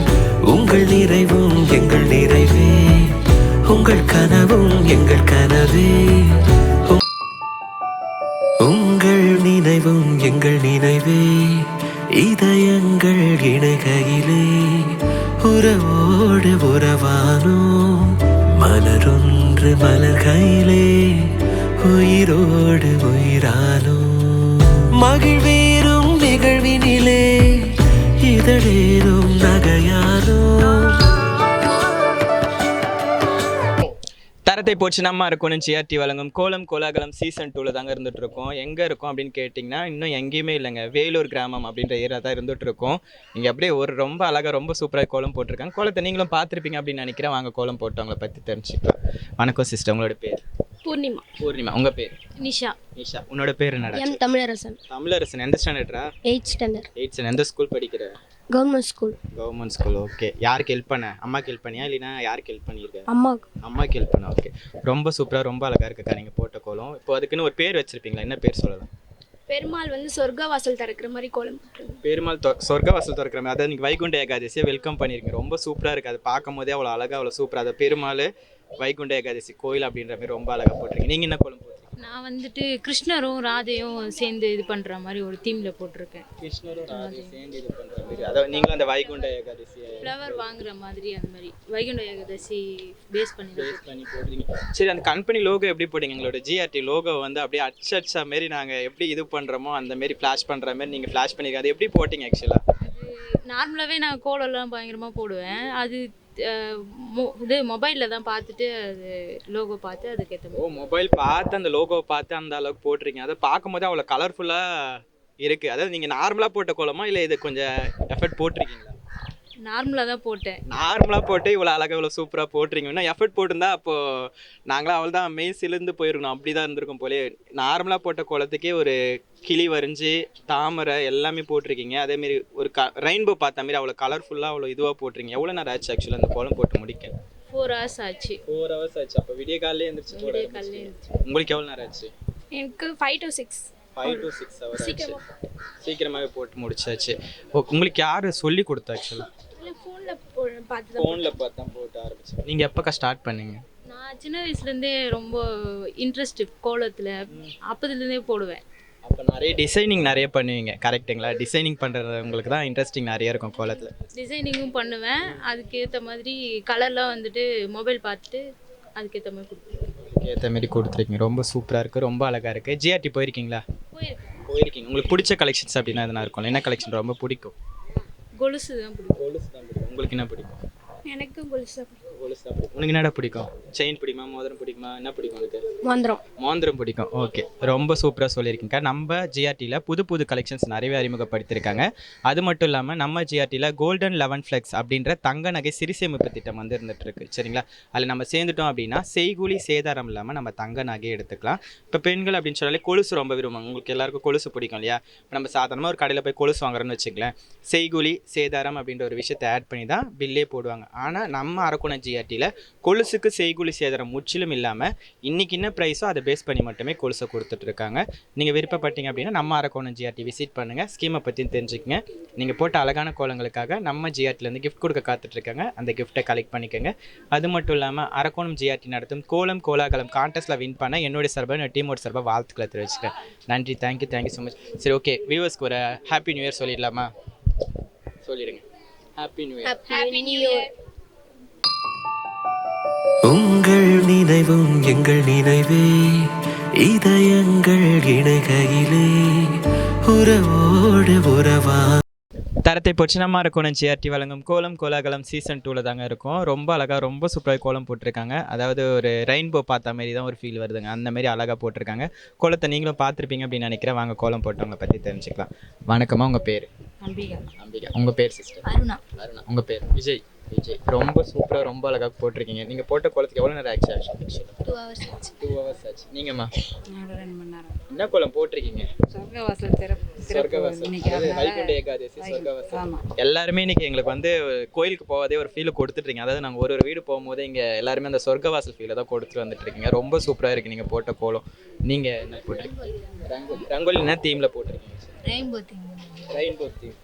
உங்கள் நிறைவும் எங்கள் நிறைவே உங்கள் கனவும் எங்கள் கனவே உங்கள் நினைவும் எங்கள் நினைவே இதயங்கள் இணைகையிலே உறவோடு உறவானோம் மலரொன்று மலர்கையிலே உயிரோடு உயிரானோம் மகிழ்வேறும் நிகழ்வினிலே இதழேறும் நகையானோம் தரத்தை போச்சு நம்ம இருக்கணும் ஜிஆர்டி வழங்கும் கோலம் கோலாகலம் சீசன் 2ல தாங்க இருந்துட்டு இருக்கோம். எங்கே இருக்கோம் அப்படின்னு கேட்டிங்கன்னா இன்னும் எங்கேயுமே இல்லைங்க, வேலூர் கிராமம் அப்படின்ற ஏரியா தான் இருந்துட்டு இருக்கோம். இங்கே அப்படியே ஒரு ரொம்ப அழகாக ரொம்ப சூப்பராக கோலம் போட்டிருக்காங்க. கோலத்தை நீங்களும் பார்த்துருப்பீங்க அப்படின்னு நினைக்கிறேன். வாங்க கோலம் போட்டவங்களை பற்றி தெரிஞ்சுக்கலாம். வணக்கம் சிஸ்டர், உங்களோட பேர்? பூர்ணிமா. பூர்ணிமா. உங்கள் பேர்? நிஷா. நிஷா. உன்னோட பேர் என்னடா? தமிழரசன். தமிழரசன். எந்த ஸ்டாண்டர்டா? 8th standard. 8th standard. எந்த ஸ்கூல் படிக்கிற? Government school. Government school. Okay. யாருக்கு ஹெல்ப் பண்ண? அம்மாக்கு ஹெல்ப் பண்ணியா இல்லைனா யாருக்கு ஹெல்ப் பண்ணியிருக்க? அம்மாவுக்கு. அம்மாக்கு ஹெல்ப் பண்ண. ஓகே, ரொம்ப சூப்பராக ரொம்ப அழகாக இருக்குக்கா நீங்கள் போட்ட கோலம். இப்போ அதுக்குன்னு ஒரு பேர் வச்சுருப்பீங்களா? என்ன பேர் சொல்லலாம்? பெருமாள் சொர்க்க வாசல் திறக்கிற மாதிரி கோலம் போட்டுருங்க. பெருமாள் சொர்க்க வாசல் திறக்கிற மாதிரி. அதாவது நீங்கள் வைகுண்ட ஏகாதசியை வெல்கம் பண்ணியிருக்கீங்க. ரொம்ப சூப்பராக இருக்குது. அது பார்க்கும் போதே அவ்வளோ அழகாக அவ்வளோ சூப்பராக. அது பெருமாள் வைகுண்ட ஏகாதசி கோயில் அப்படின்ற மாதிரி ரொம்ப அழகாக போட்டிருக்கீங்க. நீங்கள் என்ன கோலம் போட்டிருக்கீங்க? நான் கிருஷ்ணரும் ராதையும் சேர்ந்து இது பண்ணுற மாதிரி ஒரு தீமில் போட்டிருக்கேன். கிருஷ்ணரும் ராதையும் சேர்ந்து இது பண்ணுற மாதிரி. அதாவது நீங்களும் அந்த வைகுண்ட ஏகாதசி ஃப்ளவர் வாங்குற மாதிரி அந்த மாதிரி வைகுண்ட ஏகாதசி பேஸ் பண்ணி போடுறீங்க. சரி, அந்த கம்பெனி லோகோ எப்படி போட்டீங்க? எங்களோட ஜிஆர்டி லோகோ அப்படியே அச்சா மாரி நாங்கள் எப்படி இது பண்ணுறோமோ அந்த மாரி ஃப்ளாஷ் பண்ணுற மாதிரி நீங்கள் ஃப்ளாஷ் பண்ணிருக்கீங்க. அது எப்படி போட்டிங்க ஆக்சுவலாக? அது நார்மலாகவே நான் கோலம்லாம் பயங்கரமாக போடுவேன். அது இது மொபைலில் தான் பார்த்துட்டு அது லோகோ பார்த்து அதுக்கேற்ற மாதிரி. மொபைல் பார்த்து அந்த லோகோவை பார்த்து அந்த அளவுக்கு போட்டிருக்கீங்க. அதை பார்க்கும்போது அவ்வளோ கலர்ஃபுல்லாக இருக்குது. அதாவது நீங்கள் நார்மலாக போட்ட கோலமா இல்லை இது கொஞ்சம் எஃபர்ட் போட்டிருக்கீங்களா? நார்மலாக தான் போட்டேன். நார்மலாக போட்டு இவ்வளோ அழகாக இவ்வளோ சூப்பராக போட்டிருக்கீங்க. இன்னும் எஃபர்ட் போட்டிருந்தா அப்போது நாங்களாம் அவள் தான் மெய் சிலிருந்து போயிருக்கணும். அப்படி தான் இருந்திருக்கும் போலே. நார்மலாக போட்ட கோலத்துக்கே ஒரு கிளி வரைஞ்சி தாமரை எல்லாமே போட்டிருக்கீங்க. அதேமாரி ஒரு ரெயின்போ பார்த்த மாதிரி அவ்வளோ கலர்ஃபுல்லாக அவ்வளோ இதுவாக போட்டிருக்கீங்க. எவ்வளோ நேரம் ஆச்சு ஆக்சுவலாக அந்த கோலம் போட்டு முடிக்க? 4 hours ஆச்சு. 4 hours ஆச்சு. அப்போ விடிய காலையிலே எழுந்திரிச்சு போட உங்களுக்கு எவ்வளோ நேரம் ஆச்சு? எனக்கு 5 to 6 hours ஆச்சு. சீக்கிரமாகவே போட்டு முடிச்சாச்சு. உங்களுக்கு யார் சொல்லி கொடுத்தா ஆக்சுவலாக? ஃபோனில் பார்த்து தான் போட்டு ஆரம்பிச்சேன். நீங்கள் எப்போக்கா ஸ்டார்ட் பண்ணீங்க? நான் சின்ன வயசுலேருந்தே ரொம்ப இன்ட்ரெஸ்ட் கோலத்தில், அப்போதுலேருந்தே போடுவேன். அப்போ நிறைய டிசைனிங் நிறைய பண்ணுவீங்க கரெக்டுங்களா? டிசைனிங் பண்ணுறது உங்களுக்கு தான் இன்ட்ரெஸ்டிங் நிறைய இருக்கும் கோலத்தில். டிசைனிங்கும் பண்ணுவேன். அதுக்கேற்ற மாதிரி கலர்லாம் மொபைல் பார்த்துட்டு அதுக்கேற்ற மாதிரி கொடுத்துருக்கேன். அதுக்கேற்ற மாதிரி கொடுத்துருக்கீங்க. ரொம்ப சூப்பராக இருக்குது, ரொம்ப அழகாக இருக்குது. ஜிஆர்டி போயிருக்கீங்களா? போயிருக்கீங்க. உங்களுக்கு பிடிச்ச கலெக்ஷன்ஸ் அப்படின்னா எதுனா இருக்கும்ல? என்ன கலெக்ஷன் ரொம்ப பிடிக்கும்? கொலுசு தான் பிடிக்கும். கொலுசு தான் பிடிக்கும். உங்களுக்கு என்ன பிடிக்கும்? எனக்கும் கொலுசு தான் பிடிக்கும். கொலுசு தான் பிடிக்கும். உனக்கு என்னடா பிடிக்கும்? செயின் பிடிக்குமா? மோதிரம் பிடிக்குமா? என்ன பிடிக்கும் உனக்கு? மோந்திரம் பிடிக்கும். ஓகே, ரொம்ப சூப்பராக சொல்லியிருக்கீங்க. நம்ம ஜிஆர்டியில் புது புது கலெக்ஷன்ஸ் நிறையவே அறிமுகப்படுத்தியிருக்காங்க. அது மட்டும் இல்லாமல் நம்ம ஜிஆர்டியில் கோல்டன் 11 ஃப்ளெக்ஸ் அப்படின்ற தங்க நகை சிறுசேமிப்பு திட்டம் இருந்துட்டு இருக்கு. சரிங்களா? அதில் நம்ம சேர்ந்துட்டோம் அப்படின்னா செய்கூலி சேதாரம் இல்லாமல் நம்ம தங்க நகையை எடுத்துக்கலாம். இப்போ பெண்கள் அப்படின்னு சொன்னாலே கொலுசு ரொம்ப விரும்புவாங்க. உங்களுக்கு எல்லாருக்கும் கொலுசு பிடிக்கும் இல்லையா? இப்போ நம்ம சாதாரணமாக ஒரு கடையில் போய் கொலுசு வாங்குறோன்னு வச்சுக்கலாம், செய்கூலி சேதாரம் அப்படின்ற ஒரு விஷயத்தை ஆட் பண்ணி தான் பில்லே போடுவாங்க. ஆனால் நம்ம அரக்கோணம் ஜிஆர்டியில் கொலுசுக்கு செய்கூலி சேதாரம் முற்றிலும் இல்லாமல் இன்றைக்கி என்ன ப்ரைஸோ அதை பேஸ் பண்ணி மட்டுமே கொலுசை கொடுத்துட்ருக்காங்க. நீங்கள் விருப்பப்பட்டீங்க அப்படின்னா நம்ம அரக்கோணம் ஜிஆர்டி விசிட் பண்ணுங்கள். ஸ்கீமை பற்றி தெரிஞ்சுக்கங்க. நீங்கள் போட்ட அழகான கோலங்களுக்காக நம்ம ஜிஆர்டிலேருந்து கிஃப்ட் கொடுக்க காத்துட்ருக்காங்க. அந்த கிஃப்ட்டை கலெக்ட் பண்ணிக்கோங்க. அது மட்டும் இல்லாமல் அரக்கோணம் ஜிஆர்டி நடத்தும் கோலம் கோலாகலம் கான்டெஸ்ட்டில் வின் பண்ண என்னுடைய சார்பாக என்னோட டீமோட சார்பாக வாழ்த்துக்களை தெரிவிச்சுக்கிறேன். நன்றி. Thank you so much. சரி, ஓகே, வியூவர்ஸ்க்கு ஒரு ஹாப்பி நியூ இயர் சொல்லிடலாமா? சொல்லிடுங்க. Happy new year. உங்கள் நினைவும் எங்கள் நினைவே இதயங்கள் இணைகையிலே உறவோடு உறவா தரத்தை போச்சு நம்ம இருக்கணும் ஜிஆர்டி வழங்கும் கோலம் கோலாகலம் சீசன் 2ல தாங்க இருக்கும். ரொம்ப அழகாக ரொம்ப சூப்பராக கோலம் போட்டிருக்காங்க. அதாவது ஒரு ரெயின்போ பார்த்த மாதிரி தான் ஒரு ஃபீல் வருதுங்க. அந்த மாதிரி அழகாக போட்டிருக்காங்க. கோலத்தை நீங்களும் பார்த்துருப்பீங்க அப்படின்னு நினைக்கிறேன். வாங்க கோலம் போட்டவங்களை பற்றி தெரிஞ்சுக்கலாம். வணக்கம்மா, உங்கள் பேர்? அம்பிகா. அம்பிகா. உங்கள் பேர் சிஸ்டர்? அருணா. அருணா. உங்கள் பேர்? விஜய். விஜய். ரொம்ப சூப்பராக ரொம்ப அழகாக போட்டிருக்கீங்க. நீங்கள் போட்ட கோலத்துக்கு எவ்வளோ நேரம் ஆச்சு? 2 hours ஆச்சு. 2 hours ஆச்சு. நீங்கம்மா 2 மணி நேரம். என்ன கோலம் போட்டிருக்கீங்க? சொர்க்கவாசல் சொர்க்கவாசல். அதாவது வைகுண்ட ஏகாதசி சொர்க்கவாசல். எல்லாருமே இன்னைக்கு எங்களுக்கு வந்து கோயிலுக்கு போவதே ஒரு ஃபீல் கொடுத்துட்ருக்கீங்க. அதாவது நாங்கள் ஒரு வீடு போகும்போது இங்கே எல்லாருமே அந்த சொர்க்கவாசல் ஃபீலை தான் கொடுத்துட்டு வந்துட்டு இருக்கீங்க. ரொம்ப சூப்பராக இருக்குது நீங்கள் போட்ட கோலம். நீங்கள் என்ன போட்டிருக்கீங்க? ரங்கோலி என்ன தீமில் போட்டிருக்கீங்க? Rainbow theme.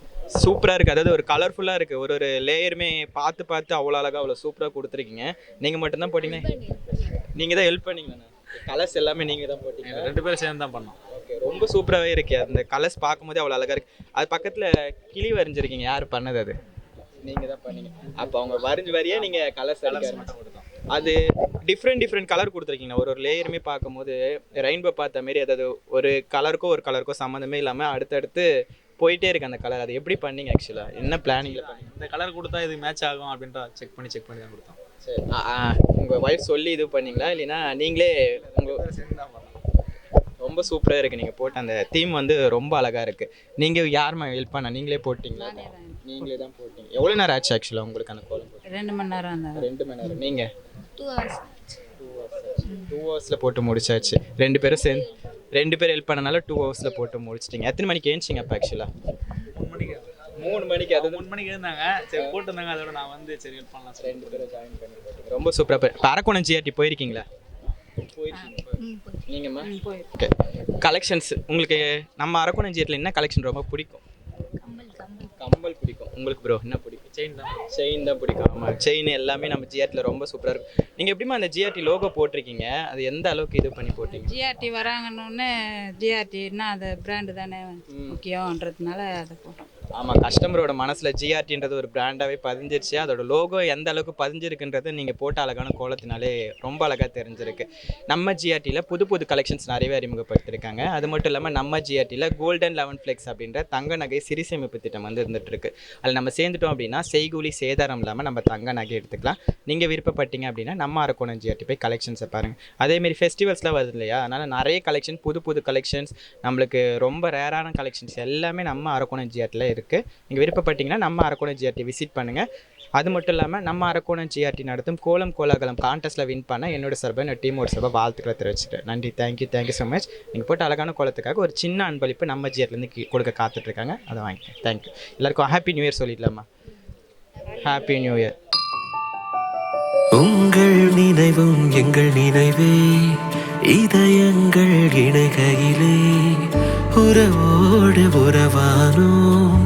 சூப்பராக இருக்குது. அதாவது ஒரு கலர்ஃபுல்லாக இருக்குது. ஒரு லேயருமே பார்த்து அவ்வளோ அழகாக அவ்வளோ சூப்பராக கொடுத்துருக்கீங்க. நீங்கள் மட்டும்தான் போட்டிங்கன்னா நீங்கள் தான் ஹெல்ப் பண்ணிங்கண்ணா. கலர்ஸ் எல்லாமே நீங்கள் தான் போட்டிங்க? 2 பேரும் சேர்ந்து தான் பண்ணோம். ஓகே, ரொம்ப சூப்பராகவே இருக்குது. அந்த கலர்ஸ் பார்க்கும்போதே அவ்வளோ அழகாக இருக்குது. அது பக்கத்தில் கிளி வரைஞ்சிருக்கீங்க. யார் பண்ணது? அது நீங்கள் தான் பண்ணீங்க. அப்போ அவங்க வரைஞ்சி வரையே நீங்கள் கலர்ஸ் அது டிஃப்ரெண்ட் கலர் கொடுத்துருக்கீங்க. ஒரு லேயருமே பார்க்கும்போது ரெயின்போ பார்த்த மாரி, அதாவது ஒரு கலருக்கோ சம்மந்தமே இல்லாமல் அடுத்தடுத்து போயிட்டே இருக்கு அந்த கலர். அது எப்படி பண்ணீங்க? ஆக்சுவலாக என்ன பிளானிங்கில் பண்ணீங்க? இந்த கலர் கொடுத்தா இது மேட்ச் ஆகும் அப்படின்ற செக் பண்ணி தான் கொடுத்தோம். சரி, உங்கள் ஒய்ஃப் சொல்லி இது பண்ணீங்களா இல்லைன்னா நீங்களே உங்கள் சேர்ந்து தான் பண்ணோம். ரொம்ப சூப்பராக இருக்குது. நீங்கள் போட்ட அந்த தீம் வந்து ரொம்ப அழகாக இருக்குது. நீங்கள் யாருமா ஹெல்ப் பண்ண? நீங்களே போட்டிங்களா? நீங்களே தான் போட்டிங்க. எவ்வளோ நேரம் ஆச்சு ஆக்சுவலாக உங்களுக்கு அந்த கோலம் போட்டு? 2 மணி நேரம். 2 மணி நேரம். நீங்கள் 2 hours. 2 ஹவர்ஸில் போட்டு முடிச்சாச்சு. 2 பேரும் ஹெல்ப் பண்ணனால 2 ஹவர்ஸில் போட்டு முடிச்சிட்டிங்க. எத்தனை மணிக்கு ஏஞ்சிங்க அப்போ ஆக்சுவலாக? 3 மணிக்கு. அது 3 மணிக்கு இருந்தாங்க. சரி போட்டுருந்தாங்க. அதோட நான் வந்து சரி ஹெல்ப் பண்ணலாம். 2 பேரும் ஜாயின் பண்ணி ரொம்ப சூப்பராக. இப்போ அரக்கோணம் ஜிஆர்டி போயிருக்கீங்களா? நீங்கம்மா? ஓகே. கலெக்ஷன்ஸ் உங்களுக்கு நம்ம அரக்கோணம் ஜிஆர்டியில் என்ன கலெக்ஷன் ரொம்ப பிடிக்கும்? கம்பல் பிடிக்கும். உங்களுக்கு ப்ரோ என்ன பிடிக்கும்? செயின் தான் பிடிக்கும். ஆமாம், செயின் எல்லாமே நம்ம ஜிஆர்டியில் ரொம்ப சூப்பராக இருக்கும். நீங்கள் எப்படிமா அந்த ஜிஆர்டி லோகோ போட்டிருக்கீங்க? அது எந்த அளவுக்கு இது பண்ணி போட்டிங்க? ஜிஆர்டி வராங்கன்னு ஜிஆர்டின்னா அது பிராண்டு தானே முக்கியன்றதுனால அதை போட்டோம். ஆமாம், கஸ்டமரோட மனசில் ஜிஆர்டின்றது ஒரு பிராண்டாகவே பதிஞ்சிருச்சு. அதோட லோகோ எந்த அளவுக்கு பதிஞ்சிருக்குன்றது நீங்கள் போட்ட அழகான கோலத்தினாலே ரொம்ப அழகாக தெரிஞ்சிருக்கு. நம்ம ஜிஆர்டியில் புது கலெக்ஷன்ஸ் நிறையவே அறிமுகப்படுத்திருக்காங்க. அது மட்டும் இல்லாமல் நம்ம ஜிஆர்டியில் கோல்டன் 11 ஃப்ளெக்ஸ் அப்படின்ற தங்க நகை சிறு சேமிப்பு திட்டம் வந்து இருந்துகிட்ருக்கு. அதில் நம்ம சேர்ந்துட்டோம் அப்படின்னா செய்கூலி சேதாரம் இல்லாமல் நம்ம தங்க நகை எடுத்துக்கலாம். நீங்கள் விருப்பப்பட்டீங்க அப்படின்னா நம்ம அரக்கோணம் ஜிஆர்டி போய் கலெக்ஷன்ஸை பாருங்கள். அதேமாரி ஃபெஸ்டிவல்ஸ்லாம் வருது இல்லையா? அதனால் நிறைய கலெக்ஷன் புது கலெக்ஷன்ஸ் நம்மளுக்கு ரொம்ப ரேரான கலெக்ஷன்ஸ் எல்லாமே நம்ம அரக்கோணம் ஜிஆர்டியில் இருக்குது. நீங்கள் விருப்பப்பட்டீங்கன்னா நம்ம அரக்கோணம் ஜிஆர்டி விசிட் பண்ணுங்கள். அது மட்டும் இல்லாமல் நம்ம அரக்கோணம் ஜிஆர்டி நடத்தும் கோலம் கோலாகலம் கான்டெஸ்ட்டில் வின் பண்ண என்னோட சார்பாக என்னோட டீமோட சார்பாக வாழ்த்துக்களை தெரிவிச்சுட்டேன். நன்றி. Thank you so much. நீங்கள் போட்ட அழகான கோலத்துக்காக ஒரு சின்ன அன்பளிப்பு நம்ம ஜிஆர்டிலேருந்து கொடுக்க காத்துட்ருக்காங்க. அதை வாங்கிக்கேன். தேங்க்யூ. எல்லாருக்கும் ஹாப்பி நியூ இயர் சொல்லிடலாமா? Happy new year. உங்கள் நினைவும் எங்கள் நினைவே இதயங்கள் இணைகையிலே உறவோடு உறவானோம்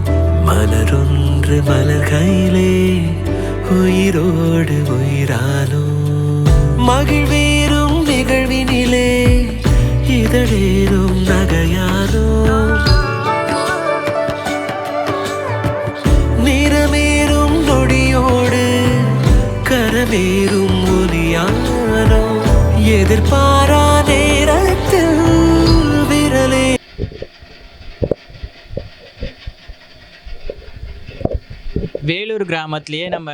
மலரொன்று மலர்கையிலே உயிரோடு உயிரானோம் மகிழ்வேறும் நிகழ்வினிலே இதழேறும் நகையானோம் நிறமேறும் நொடியோடு கரமேறும் ஒலியானோ எதிர்பாரா நேரத்தில் விரலே. வேலூர் கிராமத்துலேயே நம்ம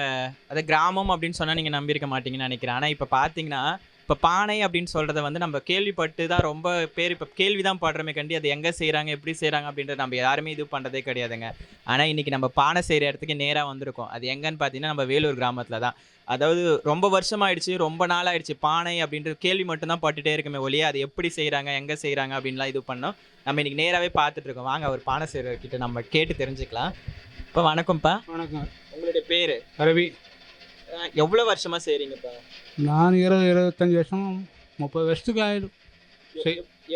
அதை கிராமம் அப்படின்னு சொன்னால் நீங்கள் நம்பியிருக்க மாட்டீங்கன்னு நினைக்கிறேன். ஆனால் இப்போ பார்த்தீங்கன்னா இப்போ பானை அப்படின்னு சொல்கிறத வந்து நம்ம கேள்விப்பட்டு தான் ரொம்ப பேர் இப்போ கேள்வி தான் படுறமே கண்டி அது எங்கே செய்கிறாங்க எப்படி செய்கிறாங்க அப்படின்றது நம்ம யாருமே இது பண்ணுறதே கிடையாதுங்க. ஆனால் இன்றைக்கி நம்ம பானை செய்கிற இடத்துக்கு நேராக வந்திருக்கோம். அது எங்கன்னு பார்த்தீங்கன்னா நம்ம வேலூர் கிராமத்தில் தான். அதாவது ரொம்ப வருஷமாயிடுச்சு, ரொம்ப நாள் ஆயிடுச்சு. பானை அப்படின்ற கேள்வி மட்டும்தான் பட்டுகிட்டே இருக்குமே ஒழிய அது எப்படி செய்கிறாங்க எங்கே செய்கிறாங்க அப்படின்லாம் இது பண்ணோம். நம்ம இன்றைக்கி நேராகவே பார்த்துட்ருக்கோம். வாங்க அவர் பானை செய்கிறவர்கிட்ட நம்ம கேட்டு தெரிஞ்சுக்கலாம். இப்போ வணக்கம்ப்பா. வணக்கம். உங்களுடைய பேர்? ரவி. எவ்வளோ வருஷமாக செய்கிறீங்கப்பா? நான் 25 வருஷம் 30 வருஷத்துக்கு ஆயிடும்.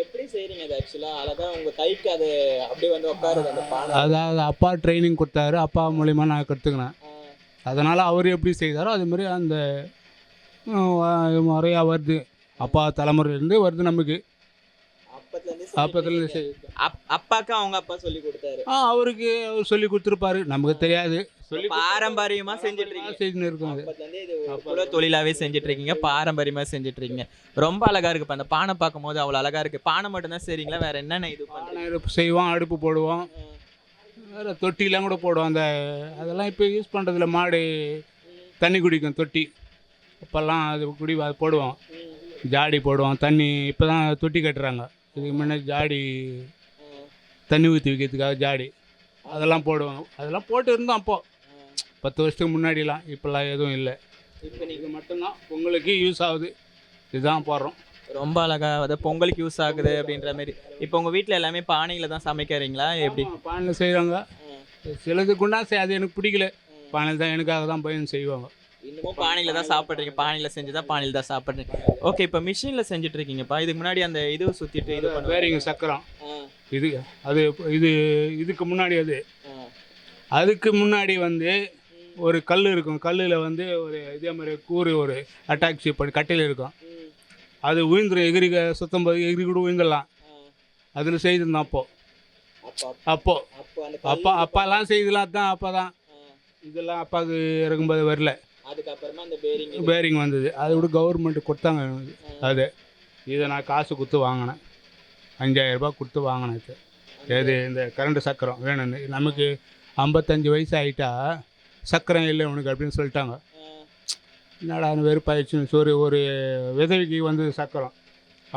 எப்படி செய்கிறீங்க அது? ஆக்சுவலாக அழகாக உங்கள் கைக்கு அது அப்படியே வந்து உட்காருது அந்த பானை. அதாவது அப்பா ட்ரைனிங் கொடுத்தாரு. அப்பா மூலிமா நான் கற்றுக்கினேன். அதனால் அவர் எப்படி செய்தாரோ அதுமாரி அந்த முறையாக வருது. அப்பா தலைமுறையிலேருந்து வருது நமக்கு. அப்பத்துலேருந்து அப்பாவுக்கு அவங்க அப்பா சொல்லி கொடுத்தாரு. அவருக்கு அவர் சொல்லி கொடுத்துருப்பாரு. நமக்கு தெரியாது. சொல்லி பாரம்பரியமாக செஞ்சுட்டு இருக்கோம். குல தொழிலாகவே செஞ்சுட்டு இருக்கீங்க. பாரம்பரியமாக செஞ்சுட்டு இருக்கீங்க. ரொம்ப அழகாக இருக்குப்பா. அந்த பானை பார்க்கும்போது அவ்வளோ அழகாக இருக்குது. பானை மட்டும்தான் சரிங்களா? வேறு என்னென்ன இது செய்வோம்? அடுப்பு போடுவோம். வேறு தொட்டிலாம் கூட போடுவோம். அதெல்லாம் இப்போ யூஸ் பண்ணுறதில்ல. மாடு தண்ணி குடிக்கும் தொட்டி, அப்போல்லாம் அது அது போடுவோம். ஜாடி போடுவோம். தண்ணி இப்போ தான் தொட்டி கட்டுறாங்க. இதுக்கு முன்னாடி ஜாடி தண்ணி ஊற்றி வைக்கிறதுக்காக ஜாடி அதெல்லாம் போடுவோம். அதெல்லாம் போட்டு இருந்தோம் அப்போது 10 வருஷத்துக்கு முன்னாடிலாம். இப்போல்லாம் எதுவும் இல்லை. இப்போ நீங்கள் மட்டும்தான் பொங்கலுக்கு யூஸ் ஆகுது, இதுதான் போடுறோம். ரொம்ப அழகாக அதை பொங்கலுக்கு யூஸ் ஆகுது அப்படின்ற மாதிரி. இப்போ உங்கள் வீட்டில் எல்லாமே பானையில் தான் சமைக்கிறீங்களா எப்படி? பானையில் செய்கிறாங்க. சிலதுக்குண்டா அது எனக்கு பிடிக்கல. பானையில் தான் எனக்காக தான் பையன் செய்வாங்க. இன்னமும் பானையில் தான் சாப்பிட்றீங்க. பானையில் செஞ்சு தான் பானையில் தான் சாப்பிட்றீங்க. ஓகே, இப்போ மிஷினில் செஞ்சுட்டு இருக்கீங்கப்பா. இதுக்கு முன்னாடி அந்த இது சுற்றிட்டு இது வேறிங்க சக்கரம் இதுக்கு முன்னாடி அதுக்கு முன்னாடி ஒரு கல் இருக்கும். கல்லில் ஒரு இதே மாதிரி கூறு ஒரு அட்டாக் ஷேப் பண்ணி கட்டையில் இருக்கும். அது உயிர்ந்துடும். சுத்தம் எகிரி கூட உயிர்ந்துடலாம். அதில் செய்திருந்தோம் அப்பாலாம் செய்தலாம் தான். அப்போ தான் இதெல்லாம் அப்பாவுக்கு இறக்கும்போது வரல. அதுக்கப்புறமா அந்த பேரிங் வந்தது. அதை விட கவர்மெண்ட்டு கொடுத்தாங்க. இதை நான் காசு கொடுத்து வாங்கினேன். 5000 ரூபாய் கொடுத்து வாங்கினேன். இந்த கரண்ட் சக்கரம் வேணும்னு. நமக்கு 55 வயசு ஆகிட்டா சக்கரம் இல்லை உனக்கு அப்படின்னு சொல்லிட்டாங்க. என்னடா வெறுப்பாயிடுச்சுன்னு ஒரு விதவிக்கு சக்கரம்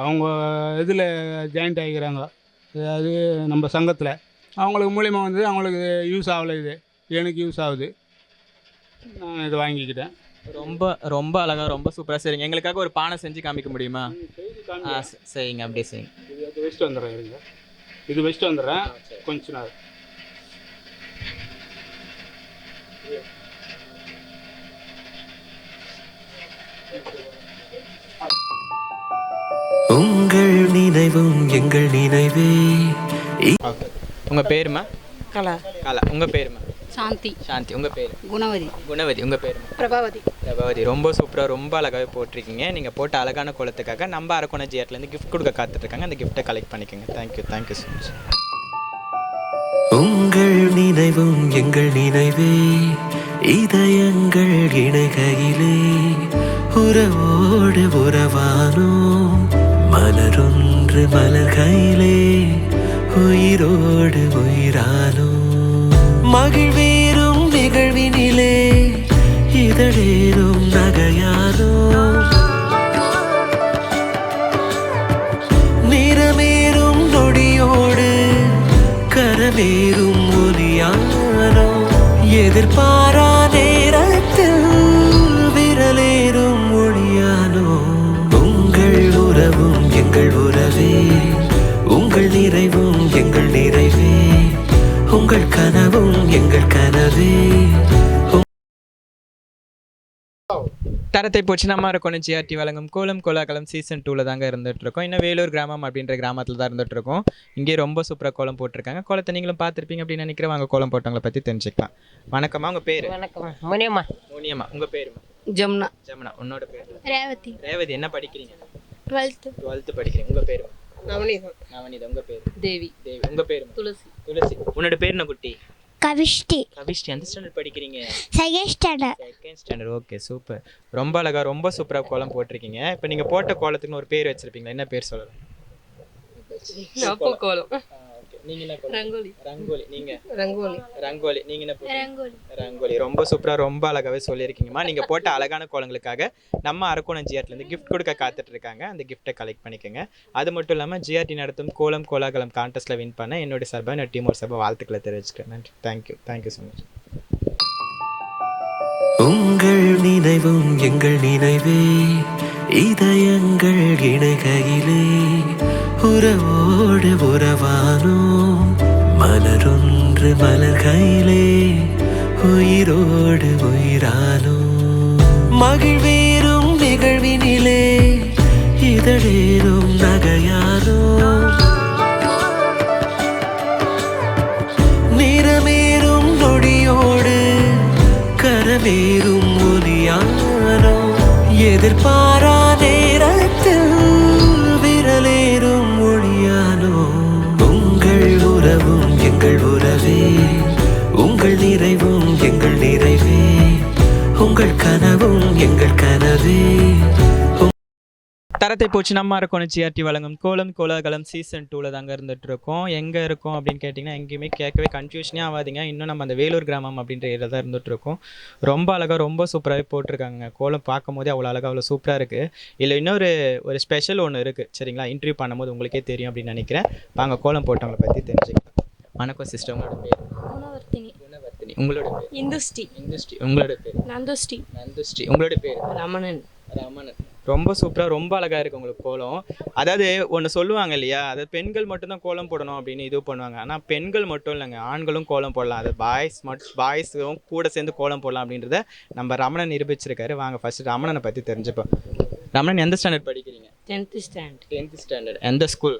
அவங்க இதில் ஜாயிண்ட் ஆகிக்கிறாங்க. அதாவது நம்ம சங்கத்தில் அவங்களுக்கு மூலியமாக அவங்களுக்கு யூஸ் ஆகலை. இது எனக்கு யூஸ் ஆகுது. நான் இதை வாங்கிக்கிட்டேன். ரொம்ப ரொம்ப அழகாக ரொம்ப சூப்பராக சரிங்க. எங்களுக்காக ஒரு பானை செஞ்சு காமிக்க முடியுமா? சரிங்க, அப்படியே செய்யுங்க. இது வச்சுட்டு வந்துடுறேன். இருங்க, இது வச்சுட்டு வந்துடுறேன் கொஞ்ச நேரம். உங்கள் நினைவும் எங்கள் நினைவே. உங்கள் பேருமா? கலா. கலா. உங்கள் பேருமா? சாந்தி. சாந்தி. உங்கள் பேர்? குணவதி. குணவதி. உங்கள் பேருமா? பிரபாவதி. பிரபாவதி. ரொம்ப சூப்பராக ரொம்ப அழகாகவே போட்டிருக்கீங்க. நீங்கள் போட்ட அழகான கோலத்துக்காக நம்ம அரக்கோணம் ஜிஆர்லேருந்து கிஃப்ட் கொடுக்க காத்துட்ருக்காங்க. அந்த கிஃப்ட்டை கலெக்ட் பண்ணிக்கோங்க. Thank you so much. உங்கள் நினைவும் எங்கள் நினைவே. இதயங்கள் இணைகையிலே உறவோடு உறவானோம். மலரொன்று மலர்கையிலே உயிரோடு உயிரானோம். மகிழ்வேறும் நிகழ்வினிலே இதழேறும் நகையானோம். நிறமேறும் நொடியோடு கரமேறும் ஒலியானோ. எதிர்பாரா நேரத்தில் விரலேறும் ஒளியானோ. உங்கள் உறவும் எங்கள் உறவே. உங்கள் நிறைவும் எங்கள் நிறைவே. உங்கள் கனவும் எங்கள் கனவே. தரத்தை போச்சு நம்ம இருக்கணும். ஜிஆர்டி வழங்கும் கோலம் கோலாகலம் சீசன் 2ல தாங்க இருந்துகிட்ருக்கோம். இன்னும் வேலூர் கிராமம் அப்படின்ற கிராமத்தில் தான் இருந்துகிட்ருக்கோம். இங்கே ரொம்ப சூப்பராக கோலம் போட்டிருக்காங்க. கோலத்தை நீங்களும் பார்த்துருப்பீங்க அப்படின்னு நினைக்கிறேன். வாங்க கோலம் போட்டவங்களை பற்றி தெரிஞ்சுக்கலாம். வணக்கம்மா, உங்கள் பேர்? வணக்கம். முனியம்மா. முனியம்மா. உங்கள் பேருமா? ஜமுனா. ஜமுனா. உன்னோட பேர்? ரேவதி. ரேவதி. என்ன படிக்கிறீங்க? 12th படிக்கிறீங்க. உங்கள் பேருமா? நவநீதம். நவநீதம். உங்கள் பேர்? தேவி. தேவி. உங்கள் பேருமா? துளசி. துளசி. உன்னோட பேர் என்ன குட்டி? கவிஷ்டி. கவிஷ்டி. எந்த ஸ்டாண்டர்ட் படிக்கிறீங்க? Second standard. Okay, super. ரொம்ப அழகா ரொம்ப சூப்பராக கோலம் போட்டிருக்கீங்க. இப்போ நீங்கள் போட்ட கோலத்துக்குன்னு ஒரு பேர் வச்சிருப்பீங்களா? என்ன பேர் சொல்லலாம்? கோலம். நீங்க என்ன கோலம்? ரங்கோலி. ரங்கோலி. நீங்க? ரங்கோலி. ரங்கோலி. நீங்க என்ன போட்டீங்க? ரங்கோலி. ரங்கோலி. ரொம்ப சூப்பராக ரொம்ப அழகாவே சொல்லியிருக்கீங்கம்மா. நீங்கள் போட்ட அழகான கோலங்களுக்காக நம்ம அரக்கோணம் ஜிஆர்டிலேருந்து கிஃப்ட் கொடுக்க காத்துட்டு இருக்காங்க. அந்த கிஃப்ட்டை கலெக்ட் பண்ணிக்கோங்க. அது மட்டும் இல்லாமல் ஜிஆர்டி நடத்தும் கோலம் கோலாகலம் கான்டெஸ்ட்டில் வின் பண்ண என்னுடைய சார்பாக என்னோட டீமோட சார்பாக வாழ்த்துக்களை தெரிவிச்சுக்கிறேன். நன்றி. Thank you so much. உங்கள் நினைவும் எங்கள் நினைவே. இதயங்கள் இணைகையிலே உறவோடு உறவானோம். மலரொன்று மலர்கையிலே உயிரோடு உயிரானோம். மகிழ்வேறும் நிகழ்வினிலே இதழேறும் நகையானோம். நிறமேறும் நொடியோடு கரமேறும் ஒலியானோ. எதிர்பாரா நேரத்தில் விரலேறும் ஒளியானோ. உங்கள் உறவும் எங்கள் உறவே. உங்கள் நிறைவும் எங்கள் நிறைவே. உங்கள் கனவும் எங்கள் கனவே. தரத்தை போச்சு நம்ம இருக்கணும் ஜிஆர்டி வழங்கும் கோலம் கோலாகலம் சீசன் 2ல தாங்க இருந்துட்டு இருக்கோம். எங்கே இருக்கோம் அப்படின்னு கேட்டிங்கன்னா எங்கேயுமே கேட்கவே கன்ஃபியூஷனே ஆகாதீங்க. இன்னும் நம்ம அந்த வேலூர் கிராமம் அப்படின்ற ஏரியா தான் இருந்துட்டு இருக்கோம். ரொம்ப அழகாக ரொம்ப சூப்பராகவே போட்டிருக்காங்க. கோலம் பார்க்கும் போதே அவ்வளோ அழகாக அவ்வளோ சூப்பராக இருக்குது. இல்லை இன்னொரு ஒரு ஸ்பெஷல் ஒன்று இருக்குது சரிங்களா, இன்டர்வியூ பண்ணும்போது உங்களுக்கே தெரியும் அப்படின்னு நினைக்கிறேன். வாங்க கோலம் போட்டவங்களை பற்றி தெரிஞ்சுக்கலாம். வணக்கம் சிஸ்டர், உங்களோட பேர்? குணவர்த்தினி. குணவர்த்தினி. உங்களோட பேர்? இந்துஸ்ரீ. இந்துஸ்ரீ. உங்களோட பேர்? நந்துஸ்ரீ. நந்துஸ்ரீ. உங்களோட பேர்? ரமணன். ரமணன். ரொம்ப சூப்பராக ரொம்ப அழகாக இருக்குது உங்களுக்கு கோலம். அதாவது ஒன்று சொல்லுவாங்க இல்லையா, அதாவது பெண்கள் மட்டும்தான் கோலம் போடணும் அப்படின்னு இது பண்ணுவாங்க. ஆனால் பெண்கள் மட்டும் இல்லைங்க, ஆண்களும் கோலம் போடலாம். அது பாய்ஸும் கூட சேர்ந்து கோலம் போடலாம் அப்படின்றத நம்ம ரமணன் நிரூபிச்சிருக்காரு. வாங்க ஃபர்ஸ்ட் ரமணனை பற்றி தெரிஞ்சுப்போம். ரமணன் எந்த ஸ்டாண்டர்ட் படிக்கிறீங்க? 10th standard. 10th standard. எந்த ஸ்கூல்?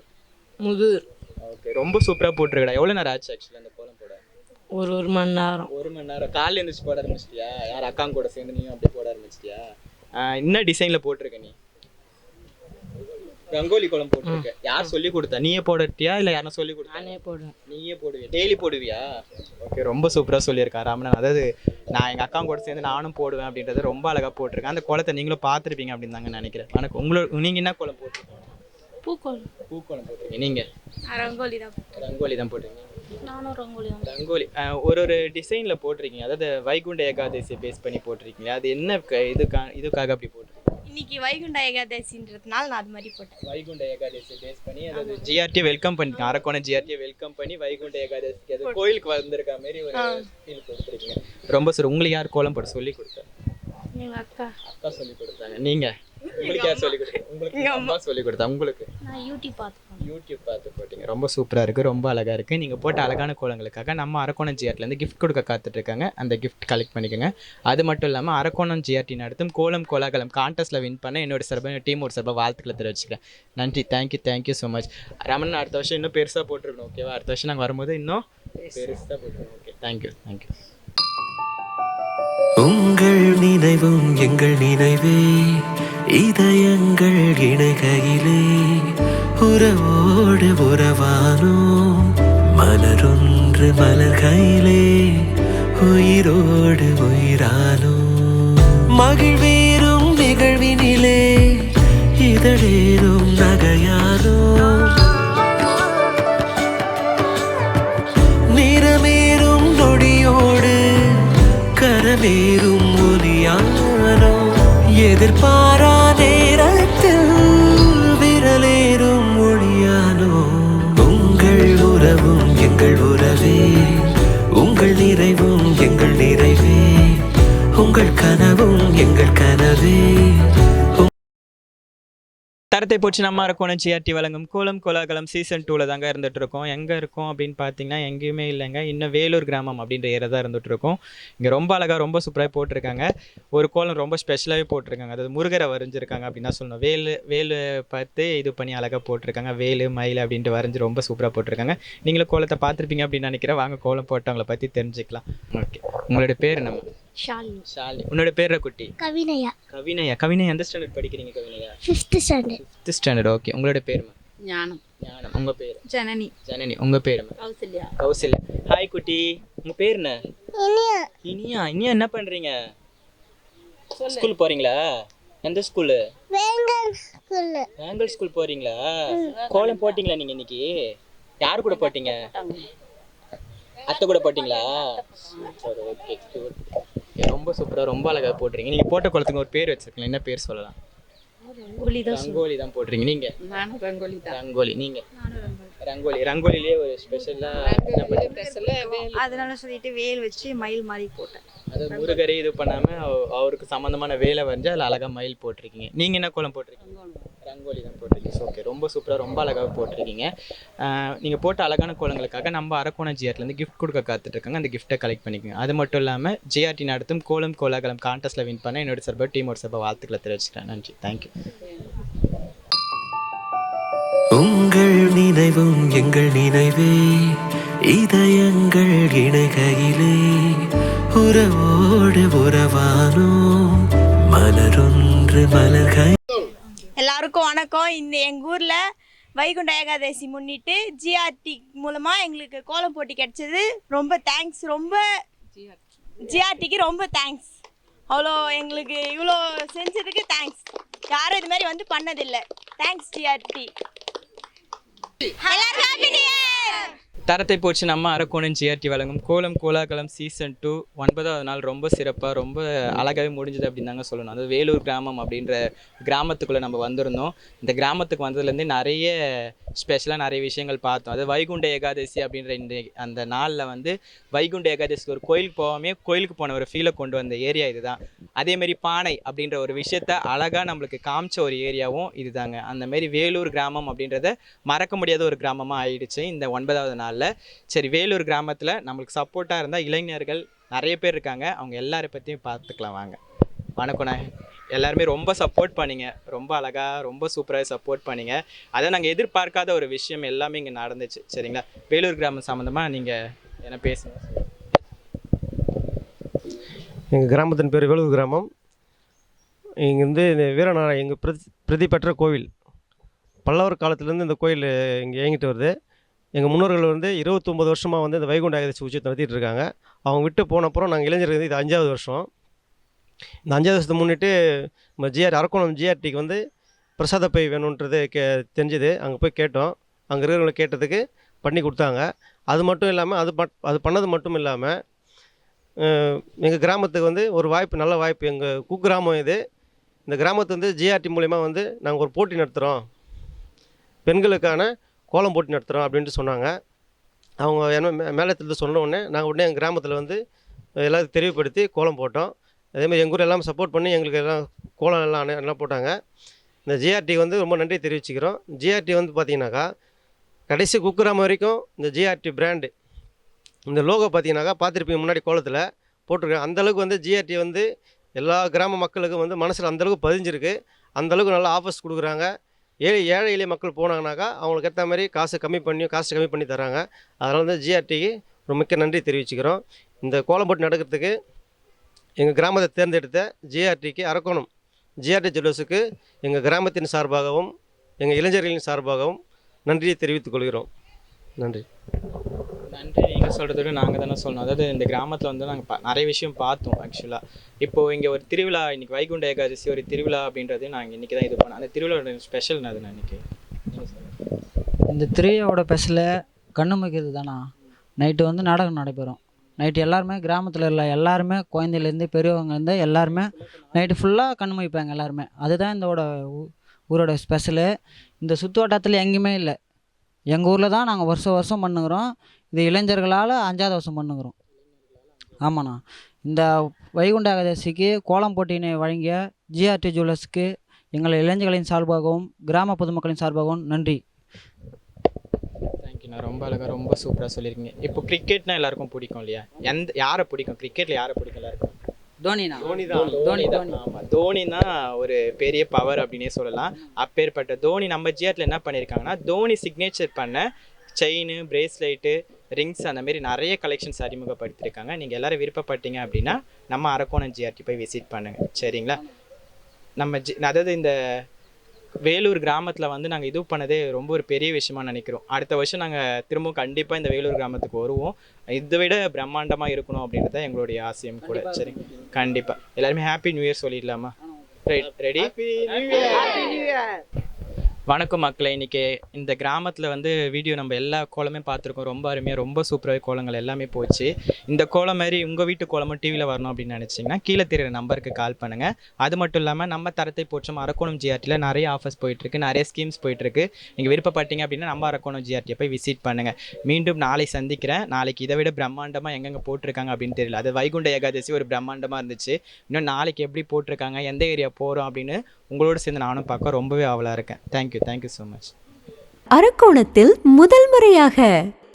முதிர். ஓகே, ரொம்ப சூப்பராக போட்டிருக்கடா. எவ்வளோ நேரம் ஆச்சு ஆக்சுவலாக அந்த கோலம் போட? ஒரு மணி நேரம். 1 மணி நேரம். காலையில் எழுந்திரிச்சு போட ஆரம்பிச்சிட்டியா? யார் அக்காங்க கூட சேர்ந்து நீயும் அப்படியே போட ஆரம்பிச்சிட்டியா? என்ன டிசைனில் போட்டிருக்க நீ? ரங்கோலி கோலம் போட்டிருக்க. யார் சொல்லி கொடுத்தா? நீயே போடட்டியா இல்லை யாரும் சொல்லி கொடுத்தா? நானே போடுவேன். நீயே போடுவியா? டெய்லி போடுவியா? ஓகே, ரொம்ப சூப்பராக சொல்லியிருக்கா ராமணன். அதாவது நான் எங்கள் அக்காங்க கூட சேர்ந்து நானும் போடுவேன் அப்படின்றத ரொம்ப அழகாக போட்டிருக்கேன். அந்த கோலத்தை நீங்களும் பார்த்துருப்பீங்க அப்படின்னு தாங்க நினைக்கிறேன். எனக்கு நீங்கள் என்ன கோலம் போட்டிருக்கீங்க? பூக்கோலம். பூக்கோலம் போட்டிருக்கீங்க. நீங்கள்? ரங்கோலி தான். ரங்கோலி தான் போட்டிருக்கீங்க. நானும் ரங்கோலி தான். ரங்கோலி ஒரு டிசைனில் போட்டிருக்கீங்க. அதாவது வைகுண்ட ஏகாதசி பேஸ் பண்ணி போட்டிருக்கீங்க. அது என்ன இதுக்காக அப்படி போட்டிருக்கீங்க? இன்னைக்கு வைகுண்ட ஏகாதசின்றதுனால நான் அது மாதிரி போட்டேன். வைகுண்ட ஏகாதசி பேஸ் பண்ணி அதாவது ஜிஆர்டியை வெல்கம் பண்ணிருக்கேன். அரக்கோணம் ஜிஆர்டியை வெல்கம் பண்ணி வைகுண்ட ஏகாதசிக்கு அது கோயிலுக்கு வந்திருக்க மாதிரி ஒரு ஃபீல் கொடுத்துருக்கீங்க. ரொம்ப சார். உங்களுக்கு யார் கோலம் போட சொல்லி கொடுத்தா? எங்கள் அக்கா. அக்கா சொல்லி கொடுத்தாங்க. நீங்கள்? உங்களுக்கு யார் சொல்லி கொடுத்தா? உங்களுக்கு அம்மா சொல்லி கொடுத்தா. உங்களுக்கு? நான் யூடியூப் பார்த்து போட்டிங்க. ரொம்ப சூப்பராக இருக்குது, ரொம்ப அழகாக இருக்குது. நீங்கள் போட்ட அழகான கோலங்களுக்காக நம்ம அரக்கோணம் ஜிஆர்டிலேருந்து கிஃப்ட் கொடுக்க காத்துட்ருக்காங்க. அந்த கிஃப்ட் கலெக்ட் பண்ணிக்கோங்க. அது மட்டும் இல்லாமல் அரக்கோணம் ஜிஆர்டி நடத்தும் கோலம் கோலாகலம் கான்டெஸ்ட்டில் வின் பண்ண என்னோட சார்பாக டீமோட சார்பாக வாழ்த்துக்களை தெரிவிச்சுக்கிறேன். நன்றி. Thank you so much. ரமணன் அடுத்த வருஷம் இன்னும் பெருசாக போட்டிருக்கணும். ஓகேவா? அடுத்த வருஷம் நாங்கள் வரும்போது இன்னும் பெருசாக போட்டிருக்கோம். Okay, thank you. உங்கள் நினைவும் எங்கள் நினைவே, இதயங்கள் இணைகையிலே உறவோடு உறவானோம். மலரொன்று மலர்கையிலே உயிரோடு உயிரானோம். மகிழ்வேறும் நிகழ்வினிலே இதழேறும் நகையானோம். நிறமேறும் நொடியோடு கரமேறும் ஒலியானோ. எதிர்பாரா நேரத்தில் விரலேறும் ஒளியானோ. உங்கள் உறவும் எங்கள் உறவே, உங்கள் நிறைவும் எங்கள் நிறைவே, உங்கள் கனவும் எங்கள் கனவே. தரத்தை போச்சு நம்ம இருக்கணும் ஜிஆர்டி வழங்கும் கோலம் கோலாகலம் சீசன் 2ல தாங்க இருந்துட்டு இருக்கோம். எங்கே இருக்கோம் அப்படின்னு பார்த்தீங்கன்னா எங்கேயுமே இல்லைங்க, இன்னும் வேலூர் கிராமம் அப்படின்ற ஏரியா தான் இருந்துட்டு இருக்கோம். இங்கே ரொம்ப அழகாக ரொம்ப சூப்பராக போட்டிருக்காங்க. ஒரு கோலம் ரொம்ப ஸ்பெஷலாகவே போட்டிருக்காங்க. அதாவது முருகரை வரைஞ்சிருக்காங்க அப்படின்னு தான் சொல்லணும். வேலு பார்த்து இது பண்ணி அழகாக போட்டிருக்காங்க. வேலு மயில் அப்படின்ட்டு வரைஞ்சி ரொம்ப சூப்பராக போட்டிருக்காங்க. நீங்களும் கோலத்தை பார்த்துருப்பீங்க அப்படின்னு நினைக்கிறேன். வாங்க கோலம் போட்டவங்களை பற்றி தெரிஞ்சுக்கலாம். ஓகே, உங்களோட பேர் நம்ம? ஷாலினி. உன்னோட பேர் குட்டி? கவினயா. கவினயா எந்த ஸ்டாண்டர்ட் படிக்கிறீங்க Kavinaya? 5th standard. 5th standard. Okay, உங்களோட பேருமா? ஞானம். உங்கள் பேர்? ஜனனி. உங்கள் பேருமா? கௌசல்யா. ஹாய் குட்டி, உங்கள் பேர் என்ன? இனியா. என்ன பண்ணுறீங்க? ஸ்கூல் போகிறீங்களா? எந்த ஸ்கூலு? வேங்கல் ஸ்கூல் போகிறீங்களா? கோலம் போட்டிங்களா நீங்கள் இன்னைக்கு? யார் கூட போட்டீங்க? அத்தை கூட போட்டிங்களா? சரி, ஓகே. ரொம்ப சூப்பராக ரொம்ப அழகாக போட்டுறீங்க. நீங்கள் போட்ட குளத்துக்கு ஒரு பேர் வச்சுருக்கீங்களா? என்ன பேர் சொல்லலாம்? ரங்கோலி தான் போடுறீங்க. நீங்கள்? நானும் ரங்கோலி தான். ரங்கோலி. நீங்கள்? ரங்கோலிலே ஒரு ஸ்பெஷலாக அதனால சொல்லிட்டு வேல் வச்சு மயில் மாதிரி போட்டேன். அது முருகரை இது பண்ணாமல் அவருக்கு சம்மந்தமான வேலை வரைஞ்சி அதில் அழகாக மயில் போட்டிருக்கீங்க. நீங்கள் என்ன கோலம் போட்டிருக்கீங்க? ரங்கோலி தான் போட்டிருக்கீங்க. ஓகே, ரொம்ப சூப்பராக ரொம்ப அழகாக போட்டிருக்கீங்க. நீங்கள் போட்ட அழகான கோலங்களுக்காக நம்ம அரக்கோணம் ஜிஆர்டிலேருந்து கிஃப்ட் கொடுக்க காத்துட்ருக்காங்க. அந்த கிஃப்ட்டை கலெக்ட் பண்ணிக்கோங்க. அது மட்டும் இல்லாமல் ஜிஆர்டி நடத்தும் கோலம் கோலாகலம் கான்டெஸ்ட்டில் வின் பண்ண என்னோட சார்பாக டீமோட சார்பாக வாழ்த்துக்களை தெரிவிச்சுக்கிறேன். நன்றி. தேங்க்யூ. உங்கள் நினைவும் எங்கள் நினைவே, இதயங்கள் இணைகையிலே உறவோடு உறவானோம். மலரொன்று மலர்கை. எல்லாருக்கும் வணக்கம். இந்த எங்கள் ஊரில் வைகுண்ட ஏகாதசி முன்னிட்டு ஜிஆர்டி மூலமாக எங்களுக்கு கோலம் போட்டி கிடச்சது. ரொம்ப தேங்க்ஸ். ஜிஆர்டிக்கு ரொம்ப தேங்க்ஸ். அவ்வளோ எங்களுக்கு இவ்வளோ செஞ்சதுக்கு தேங்க்ஸ். யாரும் இது மாதிரி வந்து பண்ணதில்லை. Thanks GRT. எல்லாருக்கும் ஹாப்பி நியூ இயர். தரத்தை போச்சு நம்ம அரக்கோணம் ஜிஆர்டி வழங்கும் கோலம் கோலாகலம் சீசன் 2 9வது நாள் ரொம்ப சிறப்பாக ரொம்ப அழகாகவே முடிஞ்சது அப்படின்னு தாங்க சொல்லணும். அது வேலூர் கிராமம் அப்படின்ற கிராமத்துக்குள்ளே நம்ம வந்திருந்தோம். இந்த கிராமத்துக்கு வந்ததுலேருந்து நிறைய ஸ்பெஷலாக நிறைய விஷயங்கள் பார்த்தோம். அது வைகுண்ட ஏகாதசி அப்படின்ற அந்த நாளில் வந்து வைகுண்ட ஏகாதசிக்கு ஒரு கோயிலுக்கு போகாமே கோயிலுக்கு போன ஒரு ஃபீலை கொண்டு வந்த ஏரியா இதுதான். அதேமாரி பானை அப்படின்ற ஒரு விஷயத்த அழகாக நம்மளுக்கு காமிச்ச ஒரு ஏரியாவும் இதுதாங்க. அந்தமாரி வேலூர் கிராமம் அப்படின்றத மறக்க முடியாத ஒரு கிராமமாக ஆயிடுச்சு இந்த 9வது நாளில். சரி, வேலூர் கிராமத்தில் நம்மளுக்கு சப்போர்ட்டாக இருந்தால் இளைஞர்கள் நிறைய பேர் இருக்காங்க. அவங்க எல்லாரை பற்றியும் பார்த்துக்கலாம் வாங்க. வணக்கண்ணா. எல்லாருமே ரொம்ப சப்போர்ட் பண்ணிங்க, ரொம்ப அழகாக ரொம்ப சூப்பராக சப்போர்ட் பண்ணிங்க. அதை நாங்கள் எதிர்பார்க்காத ஒரு விஷயம் எல்லாமே இங்கே நடந்துச்சு. சரிங்களா, வேலூர் கிராமம் சம்மந்தமாக நீங்கள் என்ன பேசுங்க. எங்கள் கிராமத்தின் பேர் வேலூர் கிராமம். இங்கேருந்து இந்த வீரநாராயண எங்கள் பிரதி பெற்ற கோவில். பல்லவர் காலத்துலேருந்து இந்த கோயில் இங்கே இயங்கிட்டு வருது. எங்கள் முன்னோர்கள் வந்து 29 வருஷமாக வந்து இந்த வைகுண்ட ஏகாதசி உற்சவத்தை நடத்திட்டு இருக்காங்க. அவங்க விட்டு போன அப்புறம் நாங்கள் இளைஞர்கள் இது 5வது வருஷம். இந்த 5வது வருஷத்தை முன்னிட்டு நம்ம அரக்கோணம் ஜிஆர்டிக்கு வந்து பிரசாத பை வேணுன்றது தெரிஞ்சுது. அங்கே போய் கேட்டோம். அங்கே இருக்கிறவங்களை கேட்டதுக்கு பண்ணி கொடுத்தாங்க. அது மட்டும் இல்லாமல் அது பண்ணது மட்டும் இல்லாமல் எங்கள் கிராமத்துக்கு வந்து ஒரு வாய்ப்பு, நல்ல வாய்ப்பு. எங்கள் குக்கிராமம் இது. இந்த கிராமத்து வந்து ஜிஆர்டி மூலிமா வந்து நாங்கள் ஒரு போட்டி நடத்துகிறோம், பெண்களுக்கான கோலம் போட்டி நடத்துகிறோம் அப்படின்ட்டு சொன்னாங்க. அவங்க என்ன மேலத்தில் சொன்ன உடனே நாங்கள் உடனே எங்கள் கிராமத்தில் வந்து எல்லாத்தையும் தெளிவுபடுத்தி கோலம் போட்டோம். அதேமாதிரி எங்கள் ஊர் எல்லாம் சப்போர்ட் பண்ணி எங்களுக்கு எல்லாம் கோலம் எல்லாம் போட்டாங்க. இந்த ஜிஆர்டி வந்து ரொம்ப நன்றி தெரிவிச்சுக்கிறோம். ஜிஆர்டி வந்து பார்த்திங்கனாக்கா கடைசி குக்கிராமம் வரைக்கும் இந்த ஜிஆர்டி பிராண்டு, இந்த லோகோ பார்த்திங்கனாக்கா பார்த்துருப்பீங்க முன்னாடி கோலத்தில் போட்டிருக்கேன். அந்தளவுக்கு வந்து ஜிஆர்டி வந்து எல்லா கிராம மக்களுக்கும் வந்து மனசில் அந்தளவுக்கு பதிஞ்சிருக்கு. அந்தளவுக்கு நல்லா ஆஃபர்ஸ் கொடுக்குறாங்க. ஏழை எளிய மக்கள் போனாங்கனாக்கா அவங்களுக்கு ஏற்ற மாதிரி காசு கம்மி பண்ணி தராங்க. அதனால் வந்து ஜிஆர்டிக்கு ரொம்ப மிக்க நன்றி தெரிவிச்சுக்கிறோம். இந்த கோலம் போட்டு நடக்கிறதுக்கு எங்கள் கிராமத்தை தேர்ந்தெடுத்த ஜிஆர்டிக்கு அரக்கோணம் ஜிஆர்டி ஜுவல்லர்ஸுக்கு எங்கள் கிராமத்தின் சார்பாகவும் எங்கள் இளைஞர்களின் சார்பாகவும் நன்றியை தெரிவித்துக் கொள்கிறோம். நன்றி. நன்றி. நீங்கள் சொல்கிறத நாங்கள் தானே சொல்லணும். அதாவது இந்த கிராமத்தில் வந்து நாங்கள் நிறைய விஷயம் பார்த்தோம். ஆக்சுவலாக இப்போது இங்கே ஒரு திருவிழா, இன்றைக்கி வைகுண்ட ஏகாதசி ஒரு திருவிழா அப்படின்றது நாங்கள் இன்றைக்கி தான் இது பண்ணோம். அந்த திருவிழாவோட ஸ்பெஷல் அது நான் இன்றைக்கி இந்த திருவிழாவோட ஸ்பெஷலு கண்ணு வைக்கிறது தானா. நைட்டு வந்து நாடகம் நடைபெறும். நைட்டு எல்லாருமே கிராமத்தில் இல்லை எல்லாருமே குழந்தையிலேருந்து பெரியவங்கலேருந்து எல்லாருமே நைட்டு ஃபுல்லாக கண்ணு வைப்பாங்க எல்லாருமே. அதுதான் இந்த ஊரோட ஸ்பெஷலு. இந்த சுற்று வட்டாரத்தில் எங்கேயுமே இல்லை. எங்கள் ஊரில் தான் நாங்கள் வருஷம் பண்ணுகிறோம். இது இளைஞர்களால் 5வது வருஷம் பண்ணுகிறோம். ஆமாண்ணா. இந்த வைகுண்ட ஏகாதசிக்கு கோலம் போட்டியினை வழங்கிய ஜிஆர்டி ஜுவல்லர்ஸ்க்கு எங்கள் இளைஞர்களின் சார்பாகவும் கிராம பொதுமக்களின் சார்பாகவும் நன்றி. தேங்க்யூண்ணா. ரொம்ப அழகாக ரொம்ப சூப்பராக சொல்லியிருக்கீங்க. இப்போ கிரிக்கெட்னா எல்லாருக்கும் பிடிக்கும் இல்லையா? யாரை பிடிக்கும் கிரிக்கெட்டில்? யாரை பிடிக்கும் எல்லாருக்கும்? தோனி தான். ஆமாம், தோனி தான் ஒரு பெரிய பவர் அப்படின்னே சொல்லலாம். அப்பேற்பட்ட தோனி நம்ம ஜிஆர்டியில் என்ன பண்ணியிருக்காங்கன்னா தோனி சிக்னேச்சர் பண்ண செயின், பிரேஸ்லைட்டு, ரிங்ஸ் அந்த மாதிரி நிறைய கலெக்ஷன்ஸ் அறிமுகப்படுத்தியிருக்காங்க. நீங்கள் எல்லோரும் விருப்பப்பட்டீங்க அப்படின்னா நம்ம அரக்கோணம் ஜிஆர்டி போய் விசிட் பண்ணுங்கள். சரிங்களா? நம்ம அதாவது இந்த வேலூர் கிராமத்தில் வந்து நாங்கள் இது பண்ணதே ரொம்ப ஒரு பெரிய விஷயமா நினைக்கிறோம். அடுத்த வருஷம் நாங்கள் திரும்பவும் கண்டிப்பாக இந்த வேலூர் கிராமத்துக்கு வருவோம். இதை விட பிரம்மாண்டமாக இருக்கணும் அப்படின்றது தான் எங்களுடைய ஆசையும் கூட. சரி, கண்டிப்பாக எல்லாருமே ஹாப்பி நியூ இயர் சொல்லிடலாமா? Right, ready? வணக்கம் மக்களே. இன்றைக்கி இந்த கிராமத்தில் வந்து வீடியோ நம்ம எல்லா கோலமே பார்த்துருக்கோம். ரொம்ப அருமையாக ரொம்ப சூப்பராக கோலங்கள் எல்லாமே போச்சு. இந்த கோலம் மாதிரி உங்கள் வீட்டு கோலமும் டிவியில் வரணும் அப்படின்னு நினச்சிங்கன்னா கீழே தெரிகிற நம்பருக்கு கால் பண்ணுங்கள். அது மட்டும் இல்லாமல் நம்ம தரத்தை போற்றும் அரக்கோணம் ஜிஆர்டியில் நிறைய ஆஃபர்ஸ் போயிட்டுருக்கு, நிறைய ஸ்கீம்ஸ் போயிட்டுருக்கு. நீங்கள் விருப்பப்பட்டீங்க அப்படின்னா நம்ம அரக்கோணம் ஜிஆர்டியை போய் விசிட் பண்ணுங்கள். மீண்டும் நாளை சந்திக்கிறேன். நாளைக்கு இதை விட பிரம்மாண்டமாக எங்கெங்கே போட்டிருக்காங்க அப்படின்னு தெரியல. அது வைகுண்ட ஏகாதசி ஒரு பிரம்மாண்டமாக இருந்துச்சு. இன்னும் நாளைக்கு எப்படி போட்டிருக்காங்க, எந்த ஏரியா போகிறோம் அப்படின்னு உங்களோட சேர்ந்து நானும் பார்க்க ரொம்பவே ஆவலாக இருக்கேன். Thank you so much. அரக்கோணத்தில் முதல் முறையாக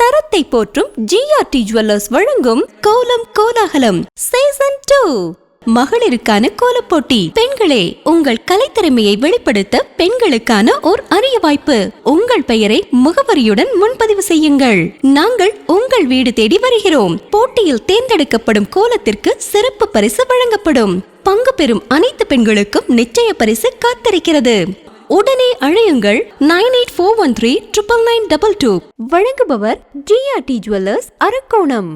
தரத்தை போற்றும் ஜிஆர்டி ஜுவல்லர்ஸ் வழங்கும் கோலம் கோலாகலம் சீசன் 2 மகளிருக்கான கோலப்போட்டி. பெண்களே, உங்கள் கலைத்திறமையை வெளிப்படுத்த பெண்களுக்கான ஓர் அரிய வாய்ப்பு. உங்கள் பெயரை முகவரியுடன் முன்பதிவு செய்யுங்கள். நாங்கள் உங்கள் வீடு தேடி வருகிறோம். போட்டியில் தேர்ந்தெடுக்கப்படும் கோலத்திற்கு சிறப்பு பரிசு வழங்கப்படும். பங்கு பெறும் அனைத்து பெண்களுக்கும் நிச்சய பரிசு காத்திருக்கிறது. உடனே அழையுங்கள் 9841399922. வழங்குபவர் ஜிஆர்டி ஜுவல்லர்ஸ் அரக்கோணம்.